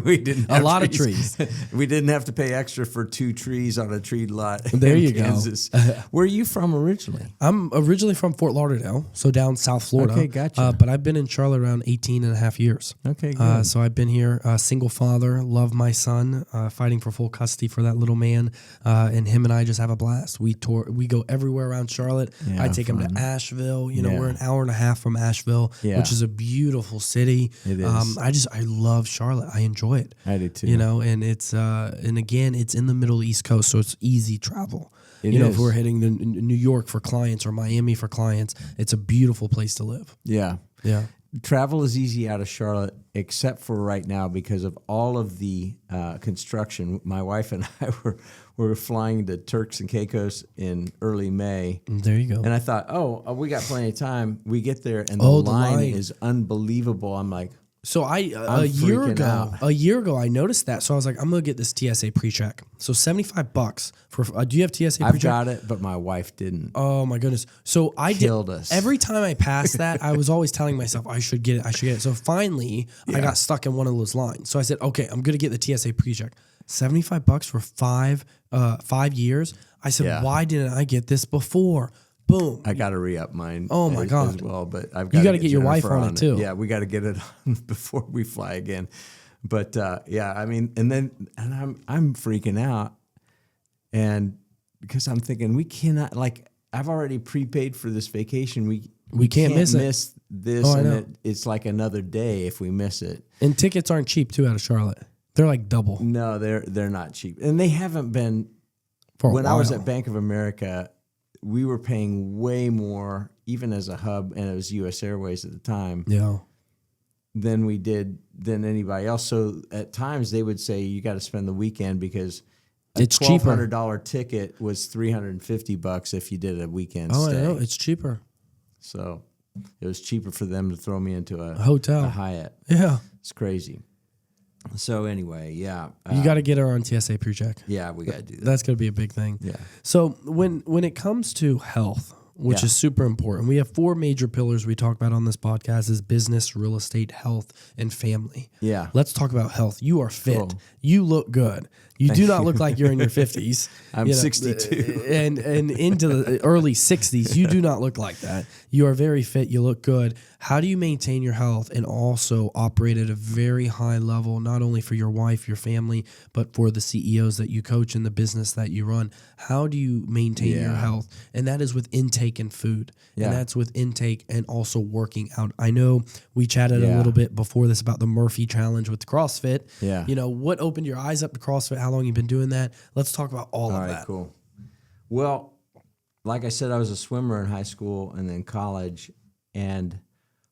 We didn't have a lot of trees. We didn't have to pay extra for 2 trees on a tree lot. There you Kansas. go. Where are you from originally? I'm originally from Fort Lauderdale, so down South Florida. Okay, gotcha. But I've been in Charlotte around 18 and a half years. Okay, good. So I've been here, single father, love my son, fighting for full custody for that little man, and him and I just have a blast. We go everywhere around Charlotte. Yeah, I take him to Asheville. We're an hour and a half from Asheville, Yeah. which is a beautiful city. It is. I love Charlotte. I enjoy it. I do too. And it's and again, it's in the middle East Coast, so it's easy travel. It if is. we're heading to New York for clients or Miami for clients, it's a beautiful place to live. Yeah. Yeah. Travel is easy out of Charlotte, except for right now because of all of the construction. My wife and I were flying to Turks and Caicos in early May. There you go. And I thought, we got plenty of time. We get there, and the the line line is unbelievable. I'm like, So I'm a year freaking ago, I noticed that. So I was like, I'm gonna get this TSA pre-check. So $75 for. Do you have TSA pre-check? I've got it, but my wife didn't. Oh my goodness! So I Killed did. us. Every time I passed that, I was always telling myself I should get it. So finally, I got stuck in one of those lines. So I said, okay, I'm gonna get the TSA pre-check. $75 for 5 years. I said, why didn't I get this before? Boom. I got to re-up mine. Oh my God. as well, but I've You got gotta get your wife Jennifer on it too. Yeah, we got to get it on before we fly again. But I mean, and I'm freaking out, and because I'm thinking we cannot, like, I've already prepaid for this vacation. We can't miss it. This, Oh, I know. and it's like another day if we miss it. And tickets aren't cheap too out of Charlotte. They're like double No, they're not cheap, and they haven't been. for a When while. I was at Bank of America, we were paying way more, even as a hub, and it was U.S. Airways at the time, Yeah. than anybody else. So at times they would say you got to spend the weekend because It's cheaper. $1,200 ticket was $350 if you did a weekend Oh, stay. I know. It's cheaper. So it was cheaper for them to throw me into a Hotel. a Hyatt. Yeah. It's crazy. So anyway, yeah, You got to get her on TSA pre-check. yeah, we got to do that. That's going to be a big thing. Yeah. So when it comes to health, which is super important, we have 4 major pillars we talk about on this podcast: is business, real estate, health, and family. Yeah. Let's talk about health. You are fit. Cool. You look good. You do not look like you're in your 50s. I'm 62. And into the early 60s. You do not look like that. You are very fit. You look good. How do you maintain your health and also operate at a very high level, not only for your wife, your family, but for the CEOs that you coach and the business that you run? How do you maintain your health? And that is with intake and food. Yeah. And that's with intake and also working out. I know we chatted a little bit before this about the Murphy Challenge with CrossFit. Yeah. What opened your eyes up to CrossFit? How long you've been doing that? Let's talk about all of that. Cool. Well, like I said, I was a swimmer in high school and then college, and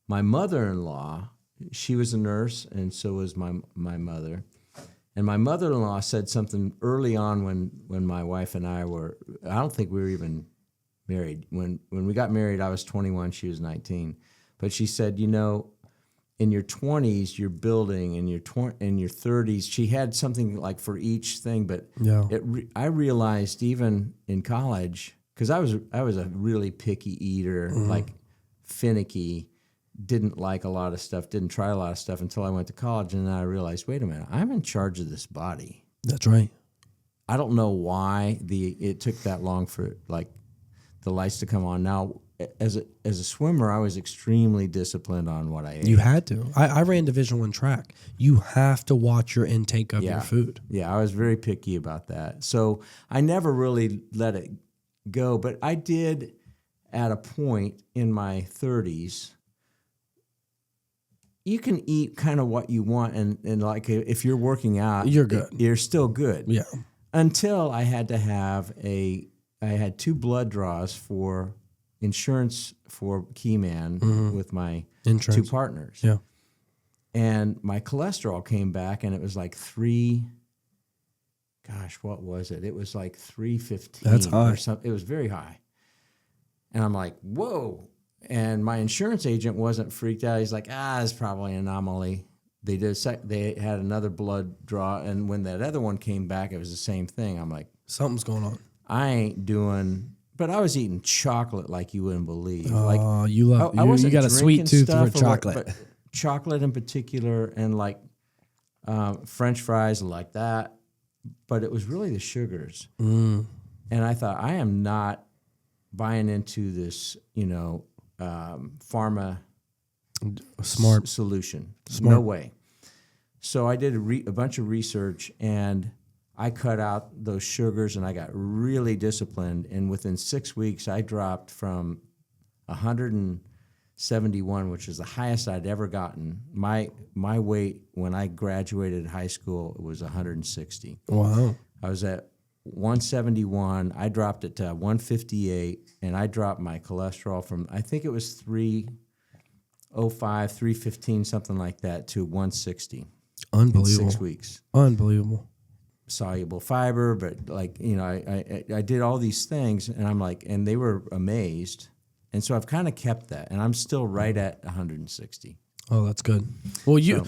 my mother-in-law, she was a nurse, and so was my mother. And my mother-in-law said something early on when my wife and I were, I don't think we were even married. When we got married, I was 21, she was 19. But she said, in your 20s, you're building. In your 30s, she had something like for each thing. But Yeah. I realized even in college, because I was a really picky eater, like finicky, didn't like a lot of stuff, didn't try a lot of stuff until I went to college, and then I realized, wait a minute, I'm in charge of this body. That's right. I don't know why it took that long for like the lights to come on. Now, as a swimmer, I was extremely disciplined on what I ate. You had to. I ran Division I track. You have to watch your intake of your food. Yeah, I was very picky about that. So I never really let it go, but I did at a point in my 30s. You can eat kind of what you want, and like if you're working out, you're good. You're still good. Yeah. Until I had to have I had 2 blood draws for insurance for Keyman with my Insurance. 2 partners. Yeah. And my cholesterol came back, and it was like 3. Gosh, what was it? It was like 315. That's high. Or something. It was very high. And I'm like, whoa. And my insurance agent wasn't freaked out. He's like, it's probably an anomaly. They had another blood draw, and when that other one came back, it was the same thing. I'm like, something's going on. I ain't doing. But I was eating chocolate like you wouldn't believe. Oh, you love. I You wasn't got a sweet drinking tooth for stuff chocolate. but chocolate in particular, and like French fries like that. But it was really the sugars. And I thought, I am not buying into this, pharma Smart. solution. Smart. No way. So I did a bunch of research, and I cut out those sugars, and I got really disciplined. And within 6 weeks, I dropped from 171, which is the highest I'd ever gotten. My weight when I graduated high school was 160. Wow. I was at 171. I dropped it to 158, and I dropped my cholesterol from, I think it was 305, 315, something like that, to 160. Unbelievable. In 6 weeks. Unbelievable. Soluble fiber, but like, I did all these things, and I'm like, and they were amazed. And so I've kind of kept that, and I'm still right at 160. Oh, that's good. Well, you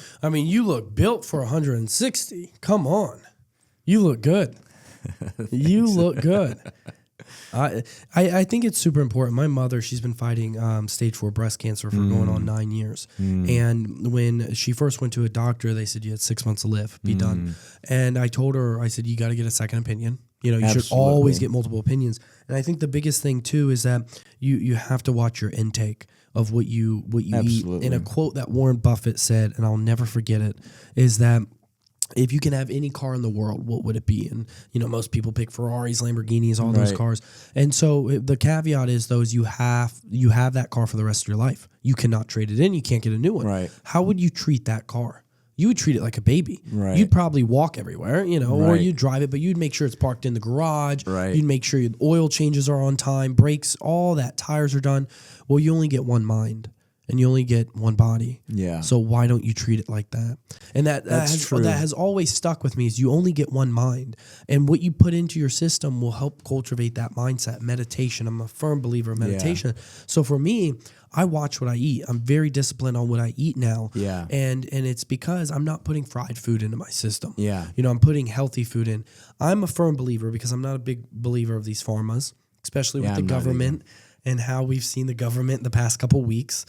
look built for 160. Come on. You look good. You look good. I think it's super important. My mother, she's been fighting stage 4 breast cancer for going on 9 years. And when she first went to a doctor, they said you had 6 months to live, be done. And I told her, I said, you got to get a second opinion. You should always get multiple opinions. And I think the biggest thing too is that you have to watch your intake of what you eat. And a quote that Warren Buffett said, and I'll never forget it, is that if you can have any car in the world, what would it be? And, most people pick Ferraris, Lamborghinis, all those cars. And so the caveat is, though, is you have that car for the rest of your life. You cannot trade it in. You can't get a new one. Right. How would you treat that car? You would treat it like a baby. Right. You'd probably walk everywhere, or you'd drive it, but you'd make sure it's parked in the garage. Right. You'd make sure your oil changes are on time, brakes, all that, tires are done. Well, you only get one mind. And you only get one body. Yeah. So why don't you treat it like that? And that has always stuck with me, is you only get one mind. And what you put into your system will help cultivate that mindset. Meditation. I'm a firm believer of meditation. Yeah. So for me, I watch what I eat. I'm very disciplined on what I eat now. Yeah. And it's because I'm not putting fried food into my system. Yeah. I'm putting healthy food in. I'm a firm believer, because I'm not a big believer of these pharmas, especially with the government. And how we've seen the government the past couple weeks.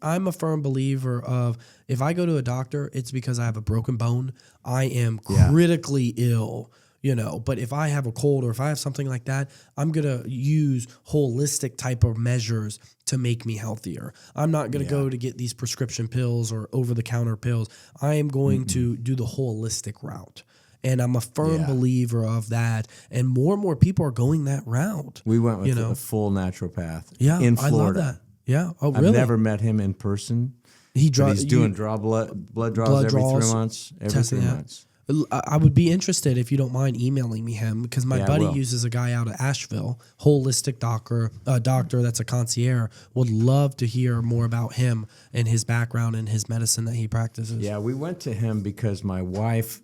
I'm a firm believer of, if I go to a doctor, it's because I have a broken bone. I am critically ill, But if I have a cold, or if I have something like that, I'm going to use holistic type of measures to make me healthier. I'm not going to go to get these prescription pills or over-the-counter pills. I am going to do the holistic route. And I'm a firm believer of that. And more people are going that route. We went with a full naturopath I in Florida. love that. Yeah. Oh, really? I've never met him in person. He's doing blood draws every 3 months. Every 3 months. I would be interested, if you don't mind emailing me him, because my buddy uses a guy out of Asheville, holistic doctor that's a concierge. Would love to hear more about him and his background and his medicine that he practices. Yeah, we went to him because my wife,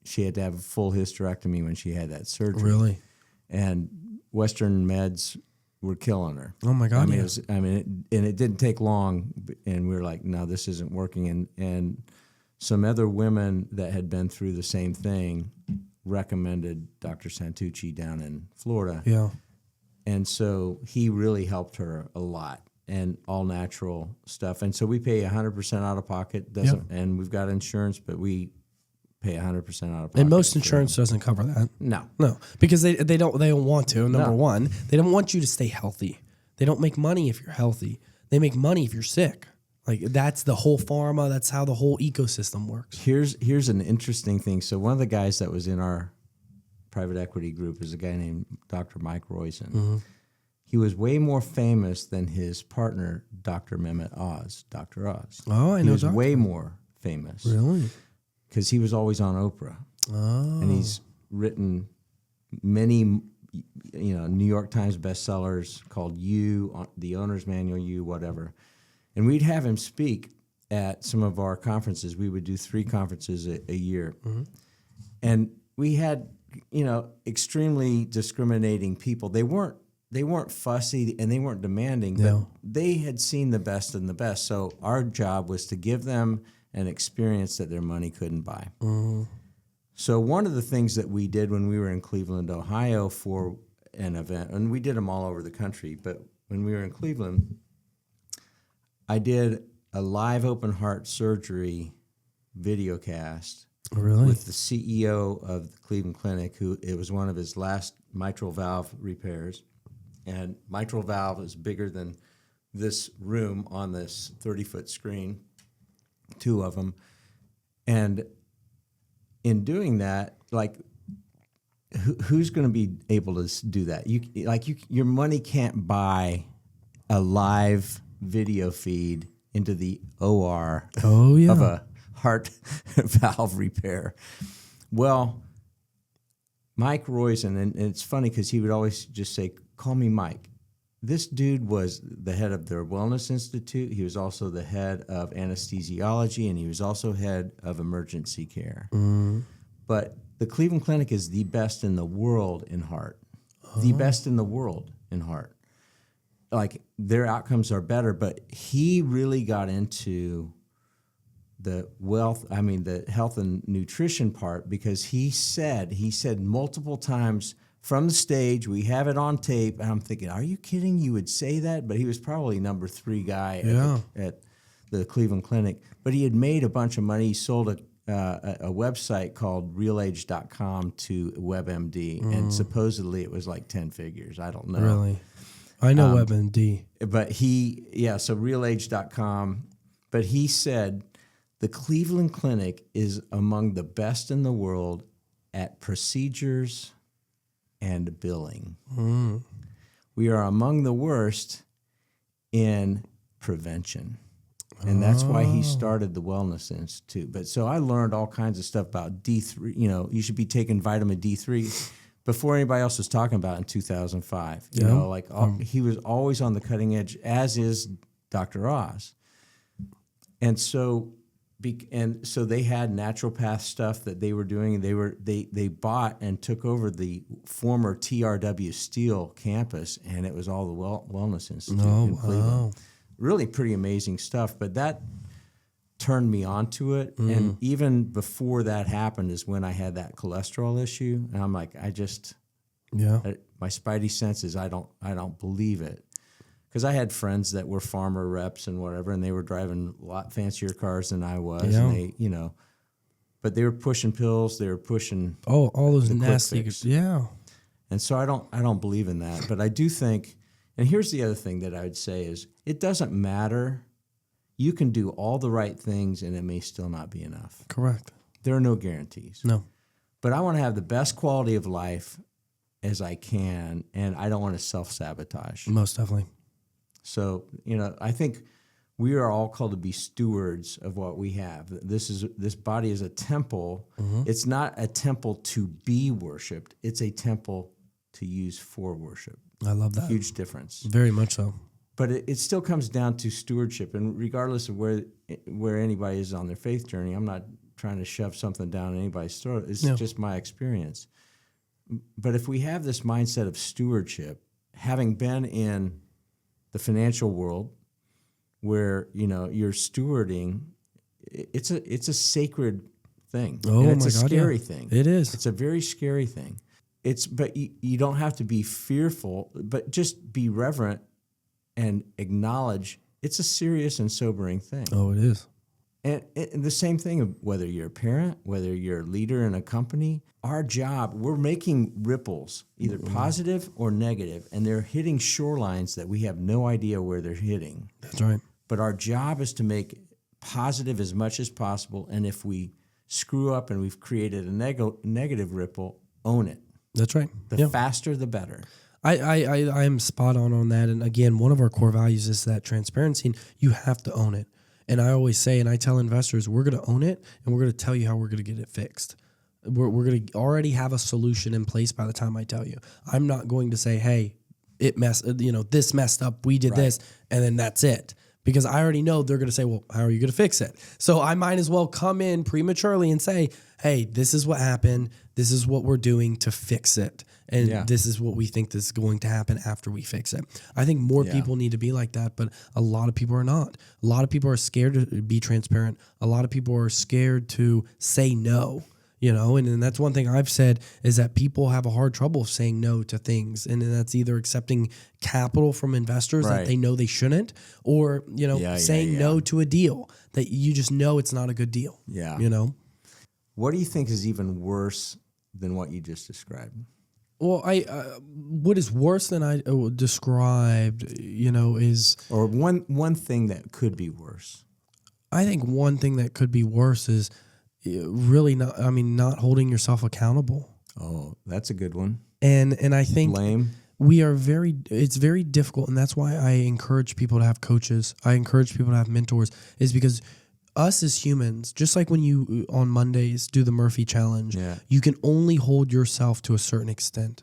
she had to have a full hysterectomy when she had that surgery. Really? And Western meds were killing her. Oh my God! And it didn't take long, and we were like, no, this isn't working. And some other women that had been through the same thing recommended Dr. Santucci down in Florida. Yeah. And so he really helped her a lot, and all natural stuff. And so we pay 100% out of pocket, and we've got insurance, but we pay 100% out of pocket. And most insurance doesn't cover that. No, because they don't want to. Number one, they don't want you to stay healthy. They don't make money if you're healthy. They make money if you're sick. Like, that's the whole pharma. That's how the whole ecosystem works. Here's an interesting thing. So one of the guys that was in our private equity group is a guy named Dr. Mike Roizen. Mm-hmm. He was way more famous than his partner, Dr. Mehmet Oz, Dr. Oz. Oh, I know. He was way more famous. Really? Because he was always on Oprah. Oh. And he's written many, New York Times bestsellers called You, The Owner's Manual, You, whatever. And we'd have him speak at some of our conferences. We would do 3 conferences a year. Mm-hmm. And we had, extremely discriminating people. They weren't fussy and they weren't demanding, but they had seen the best and the best. So our job was to give them an experience that their money couldn't buy. Mm-hmm. So one of the things that we did when we were in Cleveland, Ohio for an event, and we did them all over the country, but when we were in Cleveland, I did a live open heart surgery video cast. Really? With the CEO of the Cleveland Clinic, who it was one of his last mitral valve repairs. And mitral valve is bigger than this room on this 30-foot screen, 2 of them. And in doing that, like, who's going to be able to do that? Your money can't buy a live video feed into the OR of a heart valve repair. Well, Mike Roizen, and it's funny because he would always just say, "Call me Mike." This dude was the head of their Wellness Institute. He was also the head of anesthesiology, and he was also head of emergency care. Mm. But the Cleveland Clinic is the best in the world in heart. The best in the world in heart. Like, their outcomes are better, but he really got into the health and nutrition part, because he said multiple times from the stage, we have it on tape, and I'm thinking, are you kidding? You would say that? But he was probably number 3 guy at the Cleveland Clinic. But he had made a bunch of money. He sold a website called realage.com to WebMD, and supposedly it was like 10 figures. I don't know. Really? I know WebMD. But so realage.com. But he said, the Cleveland Clinic is among the best in the world at procedures and billing. Mm. We are among the worst in prevention. And that's why he started the Wellness Institute. But so I learned all kinds of stuff about D3. You should be taking vitamin D3 before anybody else was talking about it in 2005. He was always on the cutting edge, as is Dr. Oz. And so they had naturopath stuff that they were doing. They bought and took over the former TRW Steel campus, and it was all the Wellness Institute in Cleveland. Really pretty amazing stuff. But that turned me onto it. Mm. And even before that happened is when I had that cholesterol issue, and I'm like, my spidey senses, I don't believe it. Because I had friends that were farmer reps and whatever, and they were driving a lot fancier cars than I was, and they, but they were pushing pills, they were pushing all those nasty, And so I don't believe in that, but I do think, and here's the other thing that I would say is, it doesn't matter. You can do all the right things, and it may still not be enough. Correct. There are no guarantees. No. But I want to have the best quality of life as I can, and I don't want to self-sabotage. Most definitely. So, I think we are all called to be stewards of what we have. This body is a temple. Mm-hmm. It's not a temple to be worshipped. It's a temple to use for worship. I love that. Huge difference. Very much so. But it still comes down to stewardship. And regardless of where anybody is on their faith journey, I'm not trying to shove something down anybody's throat. It's just my experience. But if we have this mindset of stewardship, having been in the financial world, where you're stewarding, it's a sacred thing. Oh, and it's my a God, scary thing. It is. It's a very scary thing. but you don't have to be fearful, but just be reverent and acknowledge it's a serious and sobering thing. Oh, it is. And the same thing of whether you're a parent, whether you're a leader in a company, our job, we're making ripples, either positive or negative, and they're hitting shorelines that we have no idea where they're hitting. That's right. But our job is to make positive as much as possible, and if we screw up and we've created a negative ripple, own it. That's right. The faster, the better. I am spot on that. And again, one of our core values is that transparency, and you have to own it. And I always say, and I tell investors, we're going to own it, and we're going to tell you how we're going to get it fixed. We're going to already have a solution in place by the time I tell you. I'm not going to say, hey, this messed up, we did this, and then that's it. Because I already know they're going to say, well, how are you going to fix it? So I might as well come in prematurely and say, hey, this is what happened. This is what we're doing to fix it. And this is what we think is going to happen after we fix it. I think more people need to be like that, but a lot of people are not. A lot of people are scared to be transparent. A lot of people are scared to say no. And that's one thing I've said is that people have a hard trouble saying no to things. And that's either accepting capital from investors that they know they shouldn't, or, saying no to a deal that you just know it's not a good deal. Yeah. What do you think is even worse than what you just described? Well, what is worse than I described, is... Or one thing that could be worse. I think one thing that could be worse is really not holding yourself accountable. Oh, that's a good one. And I think blame. It's very difficult, and that's why I encourage people to have coaches. I encourage people to have mentors, is because us as humans, just like when you on Mondays do the Murphy challenge, you can only hold yourself to a certain extent.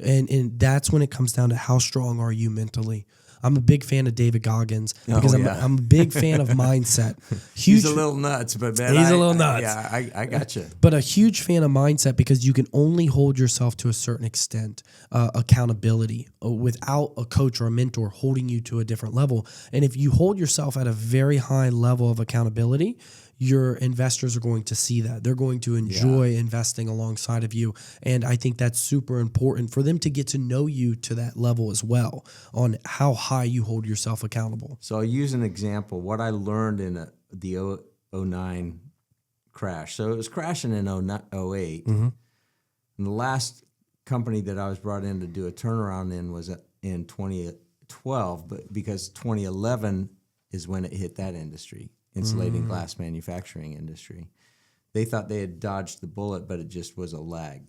And that's when it comes down to how strong are you mentally. I'm a big fan of David Goggins because I'm a big fan of mindset. He's a little nuts, but man, he's a little nuts. I got you. But a huge fan of mindset because you can only hold yourself to a certain extent, accountability, without a coach or a mentor holding you to a different level. And if you hold yourself at a very high level of accountability, your investors are going to see that. They're going to enjoy investing alongside of you. And I think that's super important for them to get to know you to that level as well, on how high you hold yourself accountable. So I'll use an example. What I learned in the 09 crash. So it was crashing in 08. Mm-hmm. And the last company that I was brought in to do a turnaround in was in 2012, but because 2011 is when it hit that industry. Insulating glass manufacturing industry. They thought they had dodged the bullet, but it just was a lag.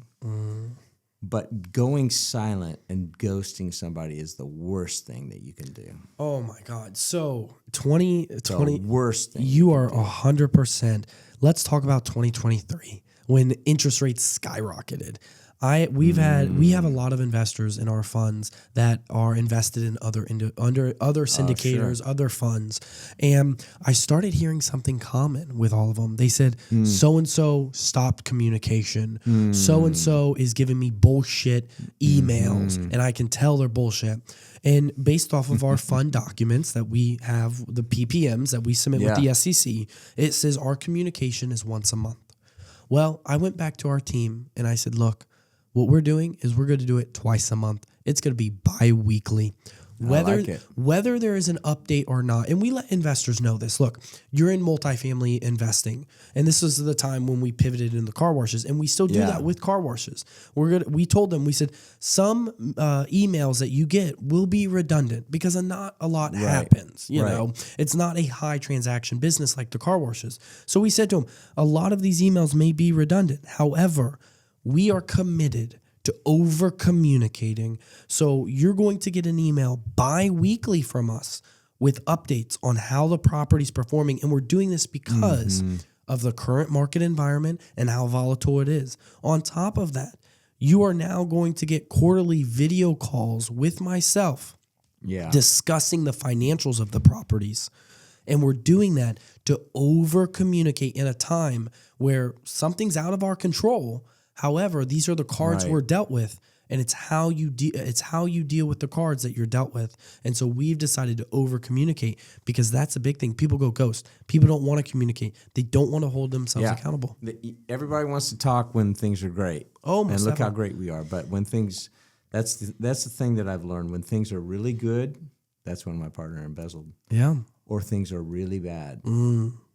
But going silent and ghosting somebody is the worst thing that you can do. Oh my God. So 2020, worst thing. You are 100%. Let's talk about 2023 when interest rates skyrocketed. We have a lot of investors in our funds that are invested in other syndicators, other funds, and I started hearing something common with all of them. They said, so and so stopped communication. So and so is giving me bullshit emails, and I can tell they're bullshit. And based off of our fund documents that we have, the PPMs that we submit with the SEC, it says our communication is once a month. Well, I went back to our team and I said, look, what we're doing is we're going to do it twice a month. It's going to be bi-weekly. Whether there is an update or not, and we let investors know this. Look, you're in multifamily investing, and this is the time when we pivoted into car washes, and we still do that with car washes. We told them, we said, some emails that you get will be redundant because not a lot happens. You know, it's not a high transaction business like the car washes. So we said to them, a lot of these emails may be redundant. However, we are committed to over communicating. So you're going to get an email bi-weekly from us with updates on how the property's performing. And we're doing this because of the current market environment and how volatile it is. On top of that, you are now going to get quarterly video calls with myself discussing the financials of the properties. And we're doing that to over communicate in a time where something's out of our control. However, these are the cards we're dealt with, And it's how you deal with the cards that you're dealt with. And so we've decided to over communicate, because that's a big thing. People go ghost. People don't want to communicate. They don't want to hold themselves accountable. Everybody wants to talk when things are great. Oh, and most look how definitely. great we are. But when things, that's the thing that I've learned. When things are really good, that's when my partner embezzled. Yeah. Or things are really bad.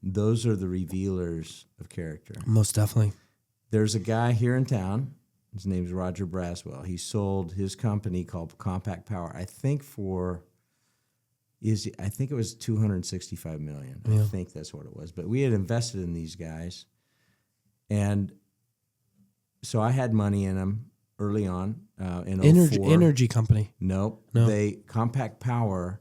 Those are the revealers of character. Most definitely. There's a guy here in town. His name's Roger Braswell. He sold his company called Compact Power, I think it was $265 million. Yeah. I think that's what it was. But we had invested in these guys. And so I had money in them early on in 04. Energy company. Nope. No. Compact Power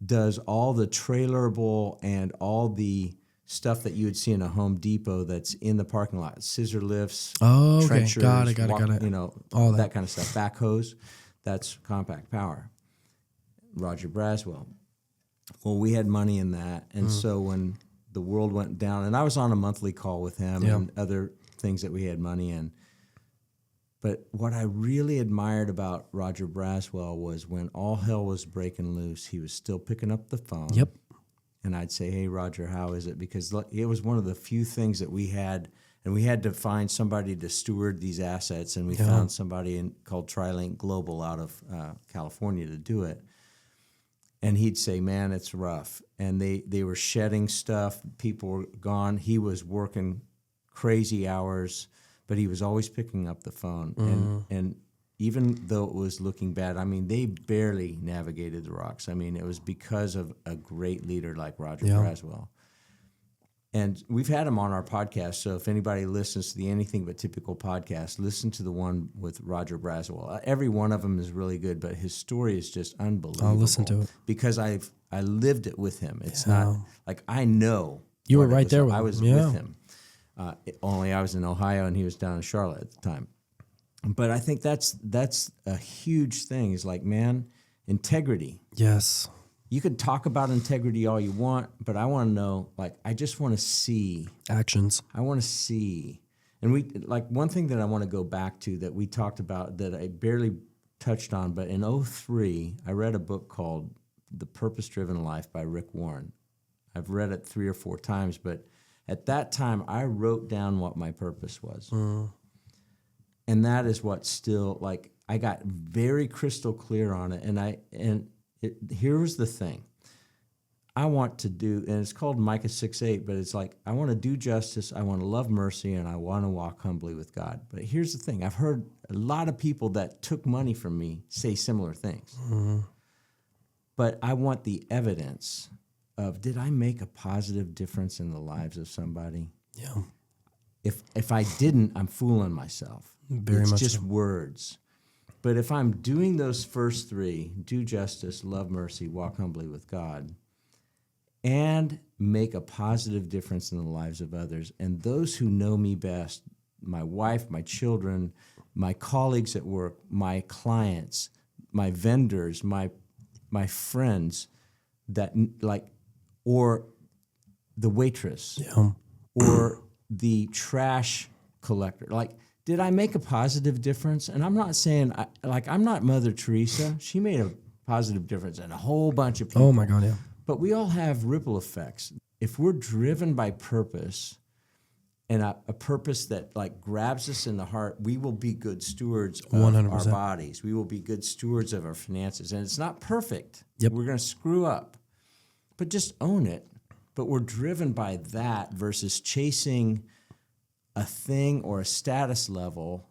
does all the trailerable and all the stuff that you would see in a Home Depot that's in the parking lot. Scissor lifts, Oh, okay. trenchers, Got it. You know, All that kind of stuff. Backhoes, that's Compact Power. Roger Braswell. Well, we had money in that. And so when the world went down, and I was on a monthly call with him and other things that we had money in. But what I really admired about Roger Braswell was when all hell was breaking loose, he was still picking up the phone. Yep. And I'd say, hey, Roger, how is it? Because it was one of the few things that we had, and we had to find somebody to steward these assets, and we found somebody called TriLink Global out of California to do it. And he'd say, man, it's rough. And they were shedding stuff. People were gone. He was working crazy hours, but he was always picking up the phone. And even though it was looking bad, I mean, they barely navigated the rocks. I mean, it was because of a great leader like Roger Braswell. And we've had him on our podcast, so if anybody listens to the Anything But Typical podcast, listen to the one with Roger Braswell. Every one of them is really good, but his story is just unbelievable. I'll listen to it. Because I lived it with him. It's not, like, I know. You were right there with him. I was with him. Only I was in Ohio and he was down in Charlotte at the time. But I think that's a huge thing. Is like, man, integrity. Yes. You could talk about integrity all you want, but I want to know, like, I just want to see. Actions. I want to see. And one thing that I want to go back to that we talked about that I barely touched on, but in 03, I read a book called The Purpose-Driven Life by Rick Warren. I've read it 3 or 4 times, but at that time, I wrote down what my purpose was. And that is what still, like, I got very crystal clear on it. Here was the thing. I want to do, and it's called Micah 6:8, but it's like, I want to do justice, I want to love mercy, and I want to walk humbly with God. But here's the thing. I've heard a lot of people that took money from me say similar things. But I want the evidence of, did I make a positive difference in the lives of somebody? Yeah. If I didn't, I'm fooling myself. Very it's much just so. words. But if I'm doing those first 3, do justice, love mercy, walk humbly with God, and make a positive difference in the lives of others, and those who know me best, my wife, my children, my colleagues at work, my clients, my vendors, my friends, that, like, or the waitress, or the trash collector, like, did I make a positive difference? And I'm not saying, I'm not Mother Teresa. She made a positive difference in a whole bunch of people. Oh, my God, yeah. But we all have ripple effects. If we're driven by purpose, and a purpose that, like, grabs us in the heart, we will be good stewards of 100%. our bodies. We will be good stewards of our finances. And it's not perfect. Yep. We're going to screw up. But just own it. But we're driven by that versus chasing a thing or a status level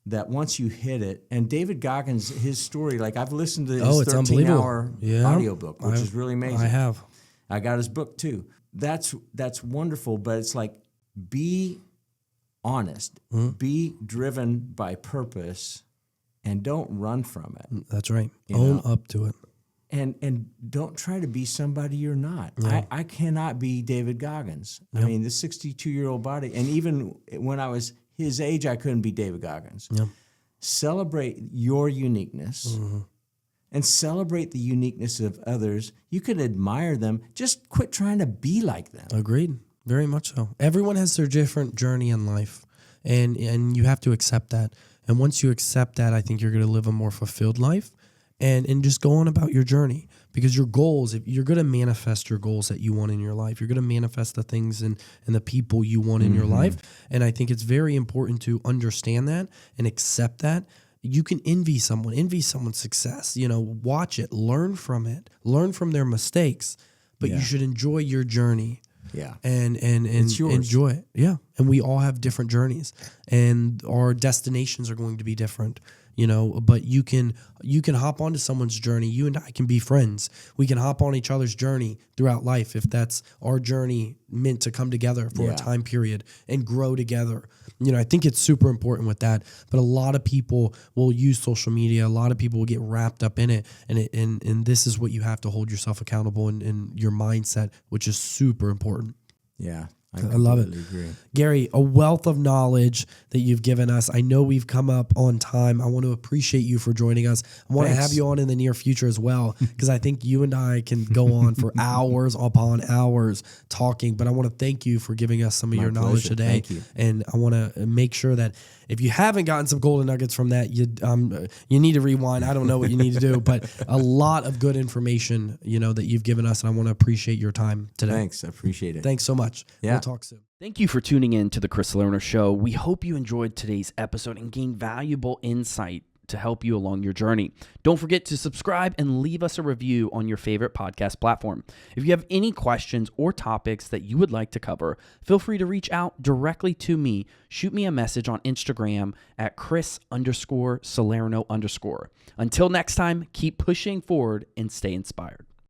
that once you hit it, and David Goggins, his story, like, I've listened to his 13-hour audiobook, which is really amazing. I have. I got his book too. That's wonderful, but it's like, be honest, be driven by purpose, and don't run from it. That's right. Own up to it. And don't try to be somebody you're not. Yeah. I cannot be David Goggins. Yep. I mean, this 62-year-old body, and even when I was his age, I couldn't be David Goggins. Yep. Celebrate your uniqueness and celebrate the uniqueness of others. You can admire them. Just quit trying to be like them. Agreed. Very much so. Everyone has their different journey in life, and you have to accept that. And once you accept that, I think you're going to live a more fulfilled life and just go on about your journey, because your goals, if you're going to manifest your goals that you want in your life, you're going to manifest the things and the people you want in your life. And I think it's very important to understand that and accept that. You can envy someone's success, watch it, learn from it, learn from their mistakes, but you should enjoy your journey. Yeah. And enjoy it. Yeah. And we all have different journeys, and our destinations are going to be different, but you can hop onto someone's journey. You and I can be friends. We can hop on each other's journey throughout life if that's our journey meant to come together for a time period and grow together. I think it's super important with that, but a lot of people will use social media. A lot of people will get wrapped up in it, and this is what you have to hold yourself accountable in your mindset, which is super important. Yeah. I love it. Agree. Gary, a wealth of knowledge that you've given us. I know we've come up on time. I want to appreciate you for joining us. I want to have you on in the near future as well, because I think you and I can go on for hours upon hours talking, but I want to thank you for giving us some of your knowledge today. Thank you. And I want to make sure that if you haven't gotten some golden nuggets from that, you need to rewind. I don't know what you need to do, but a lot of good information, that you've given us, and I want to appreciate your time today. Thanks. I appreciate it. Thanks so much. Yeah. We'll talk soon. Thank you for tuning in to the Chris Salerno Show. We hope you enjoyed today's episode and gained valuable insight to help you along your journey. Don't forget to subscribe and leave us a review on your favorite podcast platform. If you have any questions or topics that you would like to cover, feel free to reach out directly to me. Shoot me a message on Instagram at Chris_Salerno_. Until next time, keep pushing forward and stay inspired.